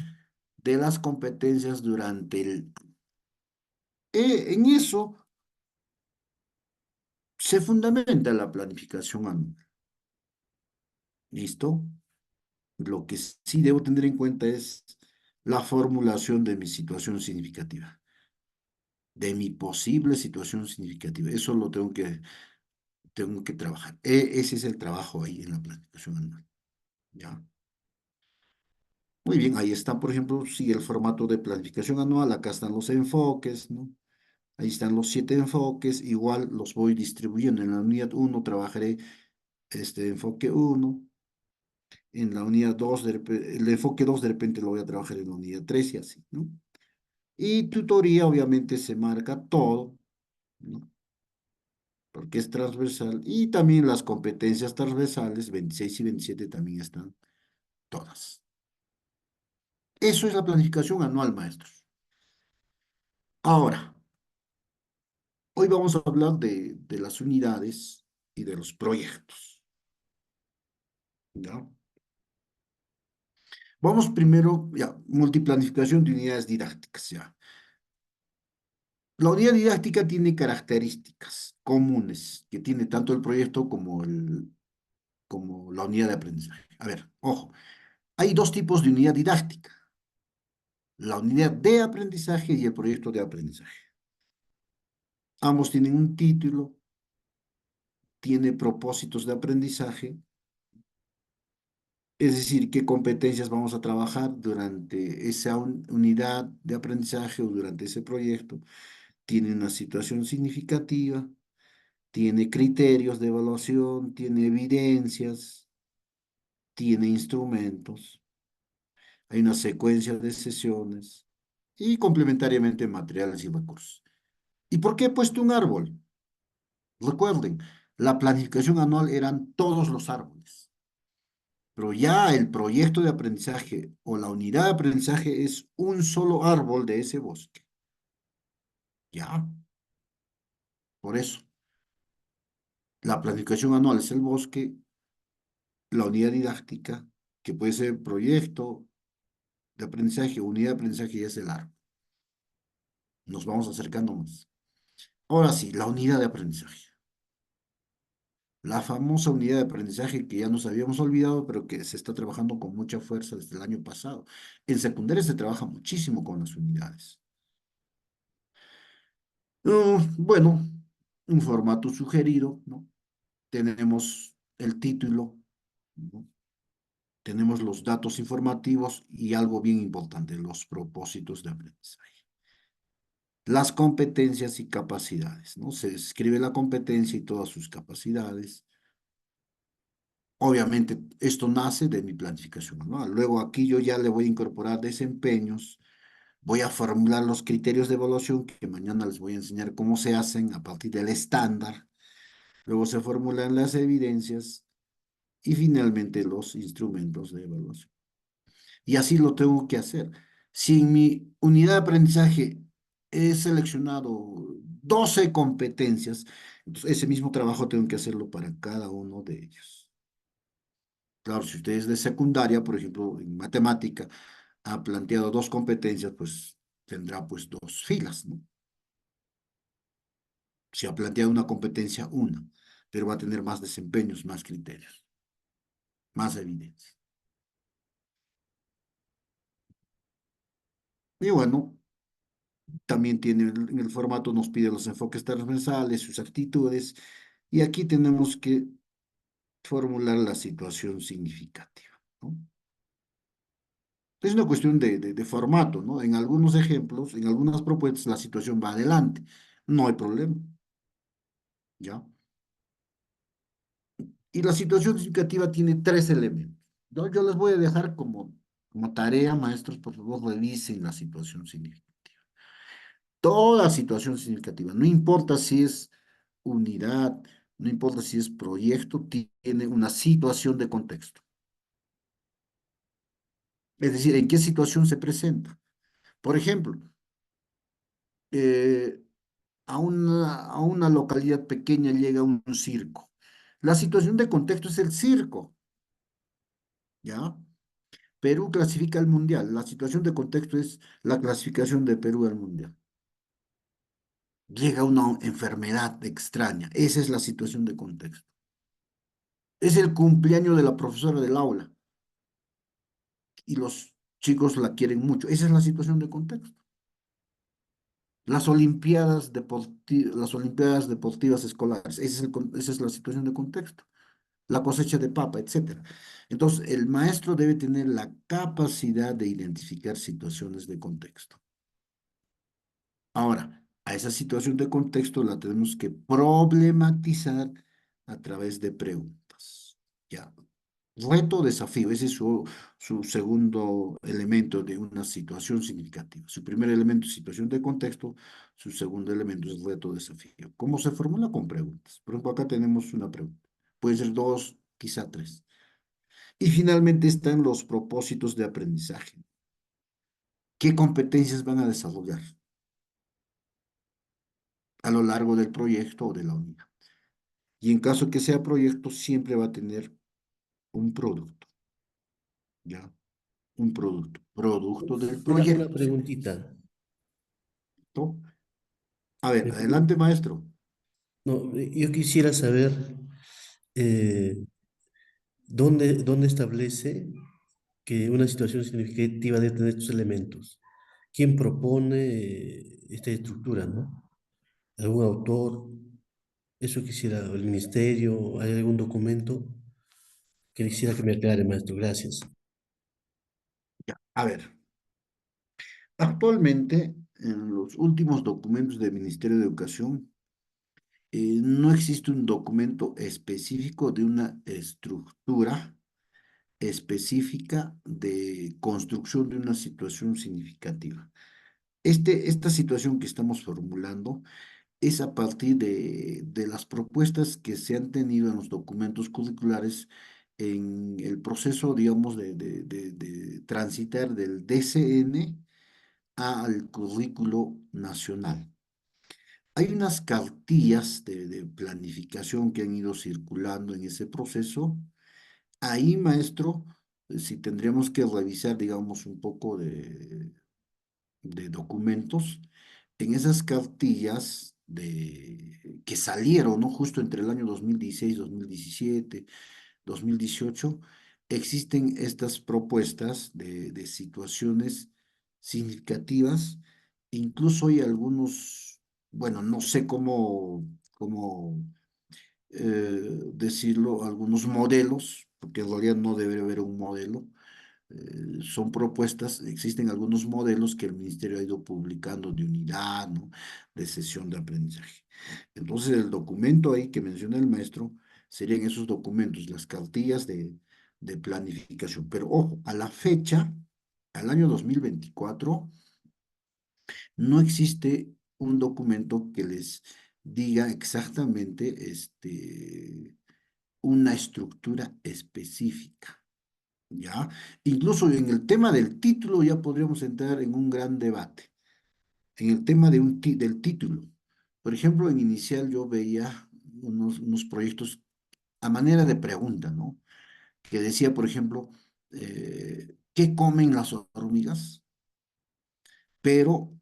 de las competencias durante el... en eso se fundamenta la planificación anual. ¿Listo? Lo que sí debo tener en cuenta es la formulación de mi situación significativa, de mi posible situación significativa. Eso lo tengo que trabajar. Ese es el trabajo ahí en la planificación anual. ¿Ya? Muy bien, ahí está, por ejemplo, sí, el formato de planificación anual. Acá están los enfoques, ¿no? Ahí están los 7 enfoques. Igual los voy distribuyendo. En la unidad uno trabajaré este enfoque uno. En la unidad 2 el enfoque 2 de repente lo voy a trabajar en la unidad 3 y así, ¿no? Y tutoría obviamente se marca todo, ¿no? Porque es transversal. Y también las competencias transversales, 26 y 27 también están todas. Eso es la planificación anual, maestros. Ahora, hoy vamos a hablar de las unidades y de los proyectos, ¿ya? Vamos primero, ya, multiplanificación de unidades didácticas, ya. La unidad didáctica tiene características comunes que tiene tanto el proyecto como la unidad de aprendizaje. A ver, ojo, hay dos tipos de unidad didáctica, la unidad de aprendizaje y el proyecto de aprendizaje. Ambos tienen un título, tiene propósitos de aprendizaje, es decir, qué competencias vamos a trabajar durante esa unidad de aprendizaje o durante ese proyecto. Tiene una situación significativa, tiene criterios de evaluación, tiene evidencias, tiene instrumentos, hay una secuencia de sesiones y complementariamente materiales y recursos. ¿Y por qué he puesto un árbol? Recuerden, la planificación anual eran todos los árboles, pero ya el proyecto de aprendizaje o la unidad de aprendizaje es un solo árbol de ese bosque. Ya, por eso, la planificación anual es el bosque, la unidad didáctica, que puede ser proyecto de aprendizaje, unidad de aprendizaje, ya es el árbol. Nos vamos acercando más. Ahora sí, la unidad de aprendizaje. La famosa unidad de aprendizaje que ya nos habíamos olvidado, pero que se está trabajando con mucha fuerza desde el año pasado. En secundaria se trabaja muchísimo con las unidades. Bueno, un formato sugerido, ¿no? Tenemos el título, ¿no? Tenemos los datos informativos y algo bien importante, los propósitos de aprendizaje. Las competencias y capacidades, ¿no? Se escribe la competencia y todas sus capacidades. Obviamente, esto nace de mi planificación anual. Luego aquí yo ya le voy a incorporar desempeños, voy a formular los criterios de evaluación que mañana les voy a enseñar cómo se hacen a partir del estándar. Luego se formulan las evidencias y finalmente los instrumentos de evaluación. Y así lo tengo que hacer. Si en mi unidad de aprendizaje he seleccionado 12 competencias. Entonces, ese mismo trabajo tengo que hacerlo para cada uno de ellos. Claro, si usted es de secundaria, por ejemplo, en matemática, ha planteado dos competencias, pues tendrá pues dos filas, ¿no? Si ha planteado una competencia, una, pero va a tener más desempeños, más criterios, más evidencia. Y bueno, también tiene en el formato, nos pide los enfoques transversales, sus actitudes, y aquí tenemos que formular la situación significativa, ¿no? Es una cuestión de formato, ¿no? En algunos ejemplos, en algunas propuestas, la situación va adelante, no hay problema, ¿ya? Y la situación significativa tiene tres elementos, ¿no? Yo les voy a dejar como tarea, maestros, por favor, revisen la situación significativa. Toda situación significativa, no importa si es unidad, no importa si es proyecto, tiene una situación de contexto. Es decir, ¿en qué situación se presenta? Por ejemplo, eh, a una localidad pequeña llega un circo. La situación de contexto es el circo, ¿ya? Perú clasifica al mundial. La situación de contexto es la clasificación de Perú al mundial. Llega una enfermedad extraña. Esa es la situación de contexto. Es el cumpleaños de la profesora del aula y los chicos la quieren mucho. Esa es la situación de contexto. Las olimpiadas deportivas escolares. Esa es la situación de contexto. La cosecha de papa, etcétera. Entonces, el maestro debe tener la capacidad de identificar situaciones de contexto. Ahora, a esa situación de contexto la tenemos que problematizar a través de preguntas. Ya. Reto, desafío, ese es su segundo elemento de una situación significativa. Su primer elemento es situación de contexto, su segundo elemento es reto, desafío. ¿Cómo se formula? Con preguntas. Por ejemplo, acá tenemos una pregunta. Puede ser dos, quizá tres. Y finalmente están los propósitos de aprendizaje. ¿Qué competencias van a desarrollar a lo largo del proyecto o de la unidad? Y en caso que sea proyecto, siempre va a tener un producto, ¿ya? Un producto, producto del Una proyecto. preguntita. ¿Cierto? A ver, Eh, adelante, maestro. No, yo quisiera saber eh, dónde establece que una situación significativa debe tener estos elementos. ¿Quién propone esta estructura, no? ¿Algún autor? Eso quisiera, el ministerio, ¿hay algún documento que quisiera que me aclare, maestro? Gracias. Ya, a ver, actualmente, en los últimos documentos del Ministerio de Educación, no existe un documento específico de una estructura específica de construcción de una situación significativa. Esta situación que estamos formulando es a partir de las propuestas que se han tenido en los documentos curriculares en el proceso, digamos, de transitar del DCN al currículo nacional. Hay unas cartillas de planificación que han ido circulando en ese proceso. Ahí, maestro, si tendríamos que revisar, digamos, un poco de documentos, en esas cartillas que salieron, ¿no? Justo entre el año 2016, 2017, 2018, existen estas propuestas de situaciones significativas. Incluso hay algunos, bueno, no sé cómo decirlo, algunos modelos, porque en realidad no debe haber un modelo. Son propuestas, existen algunos modelos que el ministerio ha ido publicando de unidad, ¿no? De sesión de aprendizaje. Entonces, el documento ahí que menciona el maestro serían esos documentos, las cartillas de planificación. Pero ojo, a la fecha, al año 2024 no existe un documento que les diga exactamente una estructura específica. ¿Ya? Incluso en el tema del título ya podríamos entrar en un gran debate, en el tema del título. Por ejemplo, en inicial yo veía unos proyectos a manera de pregunta, ¿no? Que decía, por ejemplo, ¿qué comen las hormigas? Pero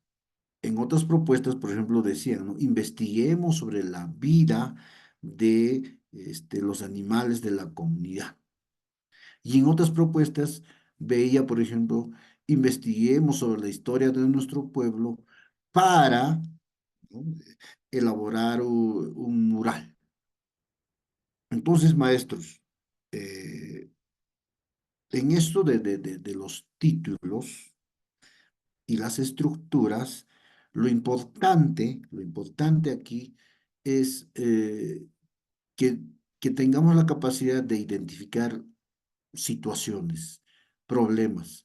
en otras propuestas, por ejemplo, decían, ¿no? Investiguemos sobre la vida de los animales de la comunidad. Y en otras propuestas veía, por ejemplo, investiguemos sobre la historia de nuestro pueblo para, ¿no? elaborar un mural. Entonces, maestros, eh, en esto de los títulos y las estructuras, lo importante aquí es que, que tengamos la capacidad de identificar situaciones, problemas,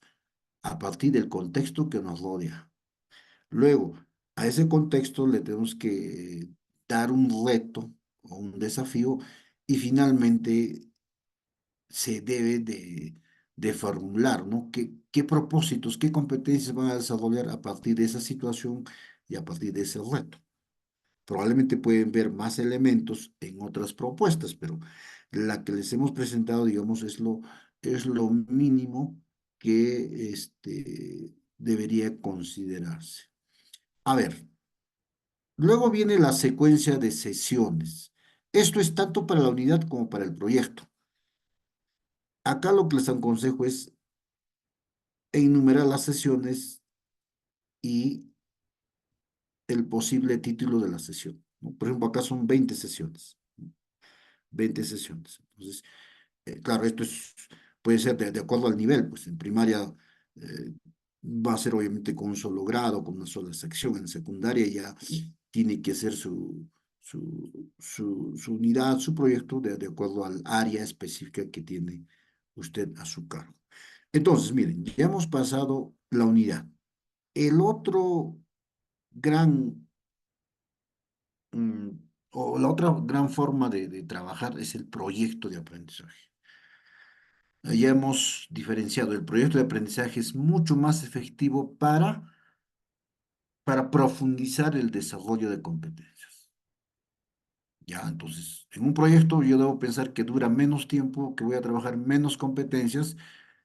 a partir del contexto que nos rodea. Luego, a ese contexto le tenemos que dar un reto o un desafío y finalmente se debe de formular, ¿no? ¿Qué propósitos, qué competencias van a desarrollar a partir de esa situación y a partir de ese reto? Probablemente pueden ver más elementos en otras propuestas, pero la que les hemos presentado, digamos, es lo mínimo que debería considerarse. A ver, luego viene la secuencia de sesiones. Esto es tanto para la unidad como para el proyecto. Acá lo que les aconsejo es enumerar las sesiones y el posible título de la sesión, ¿no? Por ejemplo, acá son 20 sesiones, ¿no? 20 sesiones. Entonces, claro, puede ser de acuerdo al nivel, pues en primaria va a ser obviamente con un solo grado, con una sola sección, en secundaria ya tiene que ser su unidad, su proyecto de acuerdo al área específica que tiene usted a su cargo. Entonces, miren, ya hemos pasado la unidad. El otro gran, mm, o la otra gran forma de trabajar es el proyecto de aprendizaje. Ya hemos diferenciado, el proyecto de aprendizaje es mucho más efectivo para profundizar el desarrollo de competencias. Ya, entonces, en un proyecto yo debo pensar que dura menos tiempo, que voy a trabajar menos competencias,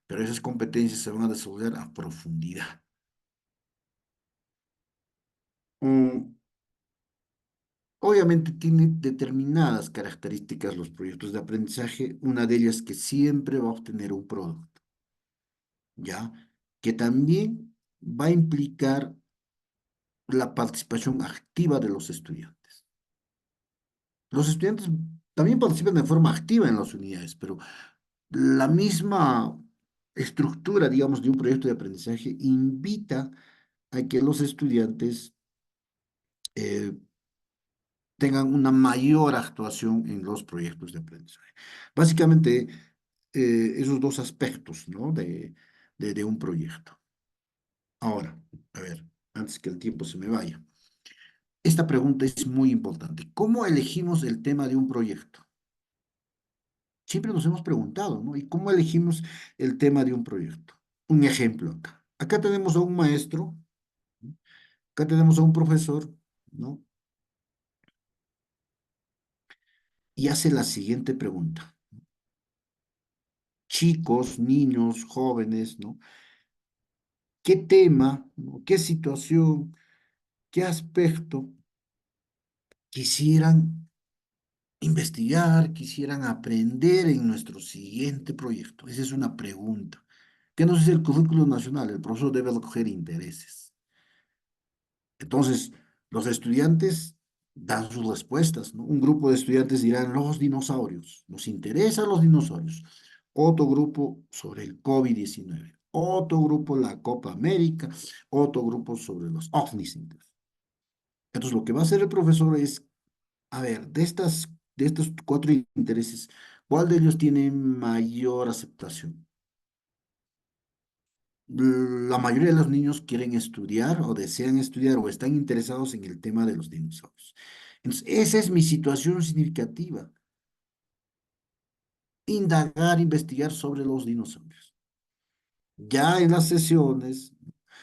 pero esas competencias se van a desarrollar a profundidad. Mm, Obviamente tiene determinadas características los proyectos de aprendizaje, una de ellas que siempre va a obtener un producto, ¿ya? Que también va a implicar la participación activa de los estudiantes. Los estudiantes también participan de forma activa en las unidades, pero la misma estructura, digamos, de un proyecto de aprendizaje invita a que los estudiantes eh, tengan una mayor actuación en los proyectos de aprendizaje. Básicamente, esos dos aspectos, ¿no? De un proyecto. Ahora, a ver, antes que el tiempo se me vaya. Esta pregunta es muy importante. ¿Cómo elegimos el tema de un proyecto? Siempre nos hemos preguntado, ¿no? ¿Y cómo elegimos el tema de un proyecto? Un ejemplo acá. Acá tenemos a un maestro, ¿no? Acá tenemos a un profesor, ¿no? Y hace la siguiente pregunta. Chicos, niños, jóvenes, ¿no? ¿Qué tema, ¿no? ¿Qué situación, qué aspecto quisieran investigar, quisieran aprender en nuestro siguiente proyecto? Esa es una pregunta. ¿Qué nos dice el currículo nacional? El profesor debe recoger intereses. Entonces, los estudiantes dan sus respuestas, ¿no? Un grupo de estudiantes dirán los dinosaurios, nos interesan los dinosaurios. Otro grupo sobre el COVID-19. Otro grupo la Copa América. Otro grupo sobre los ovnis. Entonces, lo que va a hacer el profesor es, a ver, de estos cuatro intereses, ¿cuál de ellos tiene mayor aceptación? La mayoría de los niños quieren estudiar o desean estudiar o están interesados en el tema de los dinosaurios. Entonces, esa es mi situación significativa. Indagar, investigar sobre los dinosaurios. Ya en las sesiones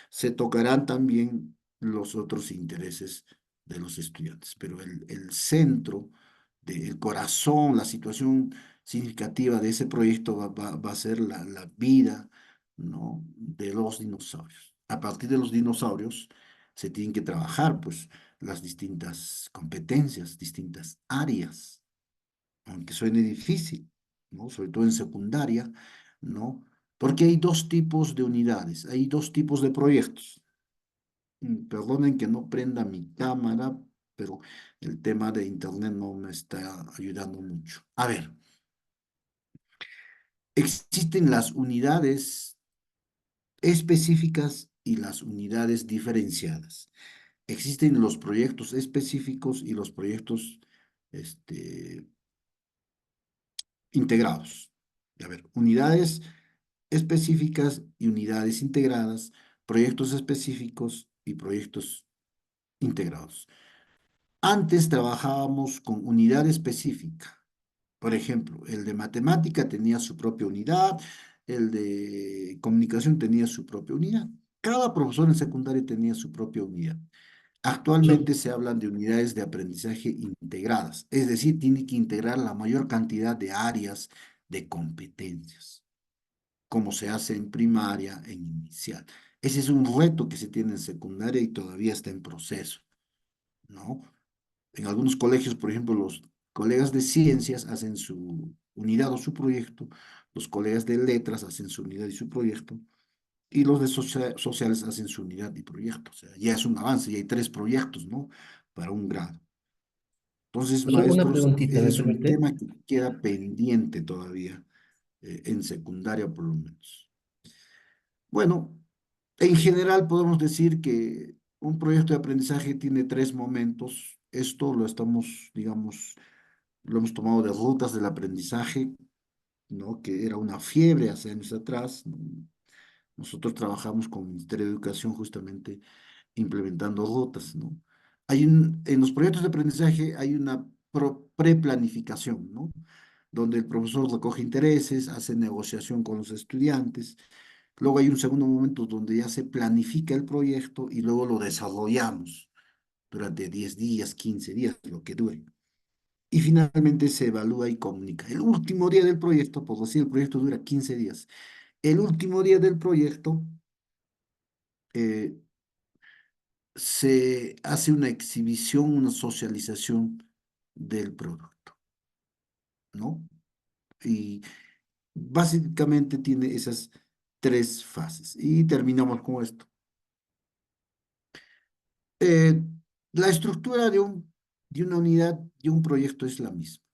se tocarán también los otros intereses de los estudiantes, pero el centro, el corazón, la situación significativa de ese proyecto va a ser la vida, ¿no? De los dinosaurios. A partir de los dinosaurios se tienen que trabajar, pues, las distintas competencias, distintas áreas, aunque suene difícil, ¿no? Sobre todo en secundaria, ¿no? Porque hay dos tipos de unidades, hay dos tipos de proyectos. Perdonen que no prenda mi cámara, pero el tema de internet no me está ayudando mucho. A ver, existen las unidades específicas y las unidades diferenciadas. Existen los proyectos específicos y los proyectos este, integrados. A ver, unidades específicas y unidades integradas, proyectos específicos y proyectos integrados. Antes trabajábamos con unidad específica. Por ejemplo, el de matemática tenía su propia unidad, el de comunicación tenía su propia unidad. Cada profesor en secundaria tenía su propia unidad. Eso, Actualmente se hablan de unidades de aprendizaje integradas, es decir, tiene que integrar la mayor cantidad de áreas de competencias, como se hace en primaria, en inicial. Ese es un reto que se tiene en secundaria y todavía está en proceso, ¿no? En algunos colegios, por ejemplo, los colegas de ciencias hacen su unidad o su proyecto, los colegas de letras hacen su unidad y su proyecto, y los de sociales hacen su unidad y proyecto. O sea, ya es un avance, ya hay tres proyectos, ¿no? Para un grado. Entonces, una maestros, preguntita, ese ¿me es un permite? tema que queda pendiente todavía, en secundaria por lo menos. Bueno, en general podemos decir que un proyecto de aprendizaje tiene tres momentos. Esto lo estamos, digamos, lo hemos tomado de rutas del aprendizaje, ¿no? Que era una fiebre hace años atrás. Nosotros trabajamos con el Ministerio de Educación justamente implementando rutas, ¿no? En los proyectos de aprendizaje hay una preplanificación, ¿no? Donde el profesor recoge intereses, hace negociación con los estudiantes. Luego hay un segundo momento donde ya se planifica el proyecto y luego lo desarrollamos durante 10 días, 15 días, lo que dure. Y finalmente se evalúa y comunica. El último día del proyecto, por decir, el proyecto dura 15 días. El último día del proyecto eh, se hace una exhibición, una socialización del producto, ¿no? Y básicamente tiene esas tres fases. Y terminamos con esto. Eh, la estructura de una unidad, de un proyecto es la misma.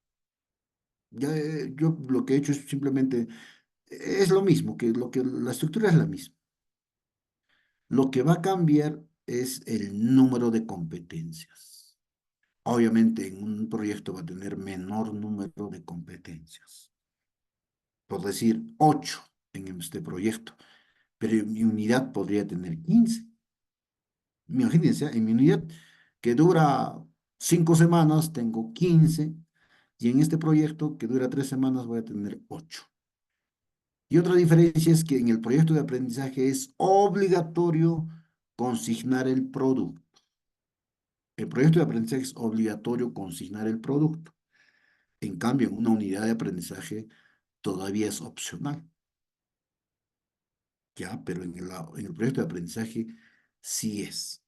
Ya, yo lo que he hecho es simplemente, es lo mismo, que la estructura es la misma. Lo que va a cambiar es el número de competencias. Obviamente en un proyecto va a tener menor número de competencias, por decir 8 en este proyecto, pero en mi unidad podría tener 15. Imagínense, en mi unidad que dura 5 semanas tengo 15 y en este proyecto que dura 3 semanas voy a tener 8. Y otra diferencia es que en el proyecto de aprendizaje es obligatorio consignar el producto. El proyecto de aprendizaje es obligatorio consignar el producto. En cambio, en una unidad de aprendizaje todavía es opcional, ¿ya? Pero en el proyecto de aprendizaje sí es.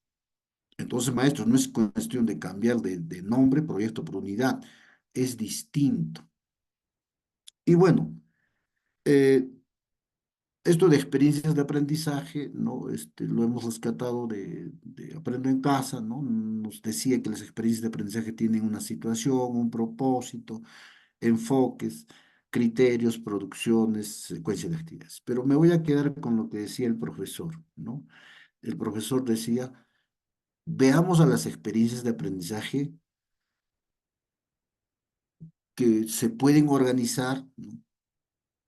Entonces, maestros, no es cuestión de cambiar de nombre, proyecto por unidad, es distinto. Y bueno, eh, esto de experiencias de aprendizaje, ¿no? Lo hemos rescatado de Aprendo en Casa, ¿no? Nos decía que las experiencias de aprendizaje tienen una situación, un propósito, enfoques, criterios, producciones, secuencia de actividades. Pero me voy a quedar con lo que decía el profesor, ¿no? El profesor decía, veamos a las experiencias de aprendizaje que se pueden organizar, ¿no?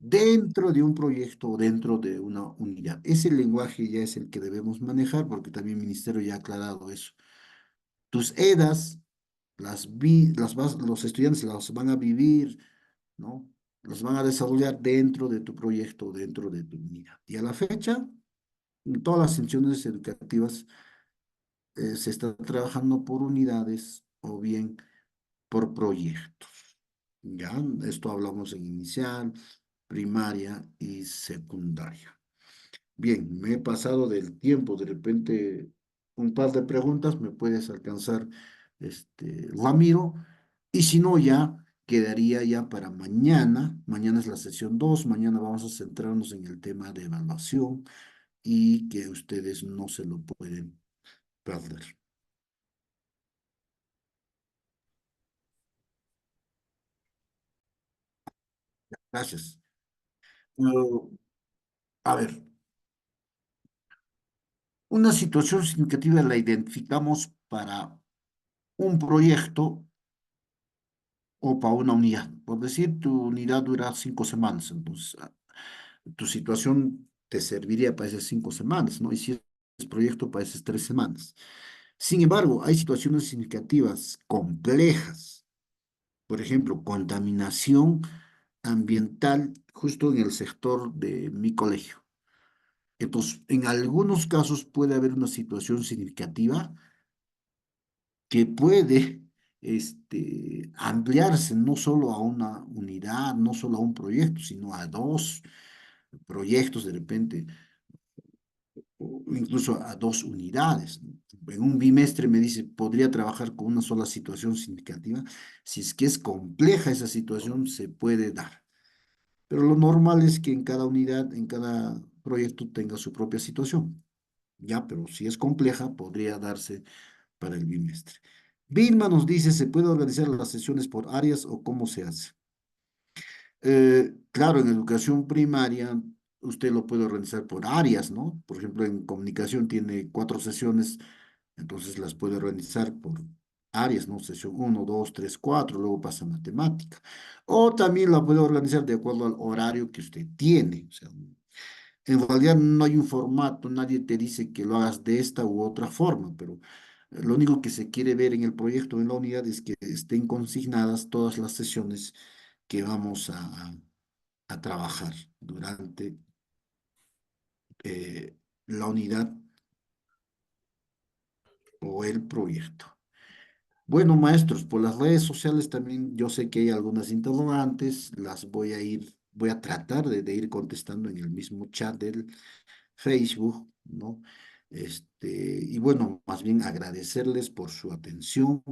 Dentro de un proyecto o dentro de una unidad. Ese lenguaje ya es el que debemos manejar porque también el ministerio ya ha aclarado eso. Tus EDAs, los estudiantes las van a vivir, ¿no? Las van a desarrollar dentro de tu proyecto, dentro de tu unidad. Y a la fecha, todas las instituciones educativas se está trabajando por unidades o bien por proyectos. Ya, esto hablamos en inicial, primaria y secundaria. Bien, me he pasado del tiempo, de repente un par de preguntas me puedes alcanzar, Ramiro, y si no ya quedaría ya para mañana. Mañana es la sesión 2. Mañana vamos a centrarnos en el tema de evaluación y que ustedes no se lo pueden perder. Gracias. Uh, a ver, una situación significativa la identificamos para un proyecto o para una unidad. Por decir, tu unidad dura 5 semanas, entonces tu situación te serviría para esas 5 semanas, ¿no? Y si es proyecto para esas 3 semanas. Sin embargo, hay situaciones significativas, complejas, por ejemplo, contaminación ambiental justo en el sector de mi colegio. Entonces, en algunos casos puede haber una situación significativa que puede ampliarse no solo a una unidad, no solo a un proyecto, sino a dos proyectos de repente, o incluso a dos unidades, ¿no? En un bimestre me dice, podría trabajar con una sola situación significativa. Si es que es compleja esa situación, se puede dar. Pero lo normal es que en cada unidad, en cada proyecto tenga su propia situación. Ya, pero si es compleja, podría darse para el bimestre. Vilma nos dice, ¿se puede organizar las sesiones por áreas o cómo se hace? Claro, en educación primaria usted lo puede organizar por áreas, ¿no? Por ejemplo, en comunicación tiene 4 sesiones, entonces las puede organizar por áreas, ¿no? Sesión 1, 2, 3, 4, luego pasa a matemática. O también la puede organizar de acuerdo al horario que usted tiene. O sea, en realidad no hay un formato, nadie te dice que lo hagas de esta u otra forma, pero lo único que se quiere ver en el proyecto, en la unidad, es que estén consignadas todas las sesiones que vamos a trabajar durante la unidad o el proyecto. Bueno, maestros, por las redes sociales también yo sé que hay algunas interrogantes, las voy a tratar de ir contestando en el mismo chat del Facebook, ¿no? Y bueno, más bien agradecerles por su atención.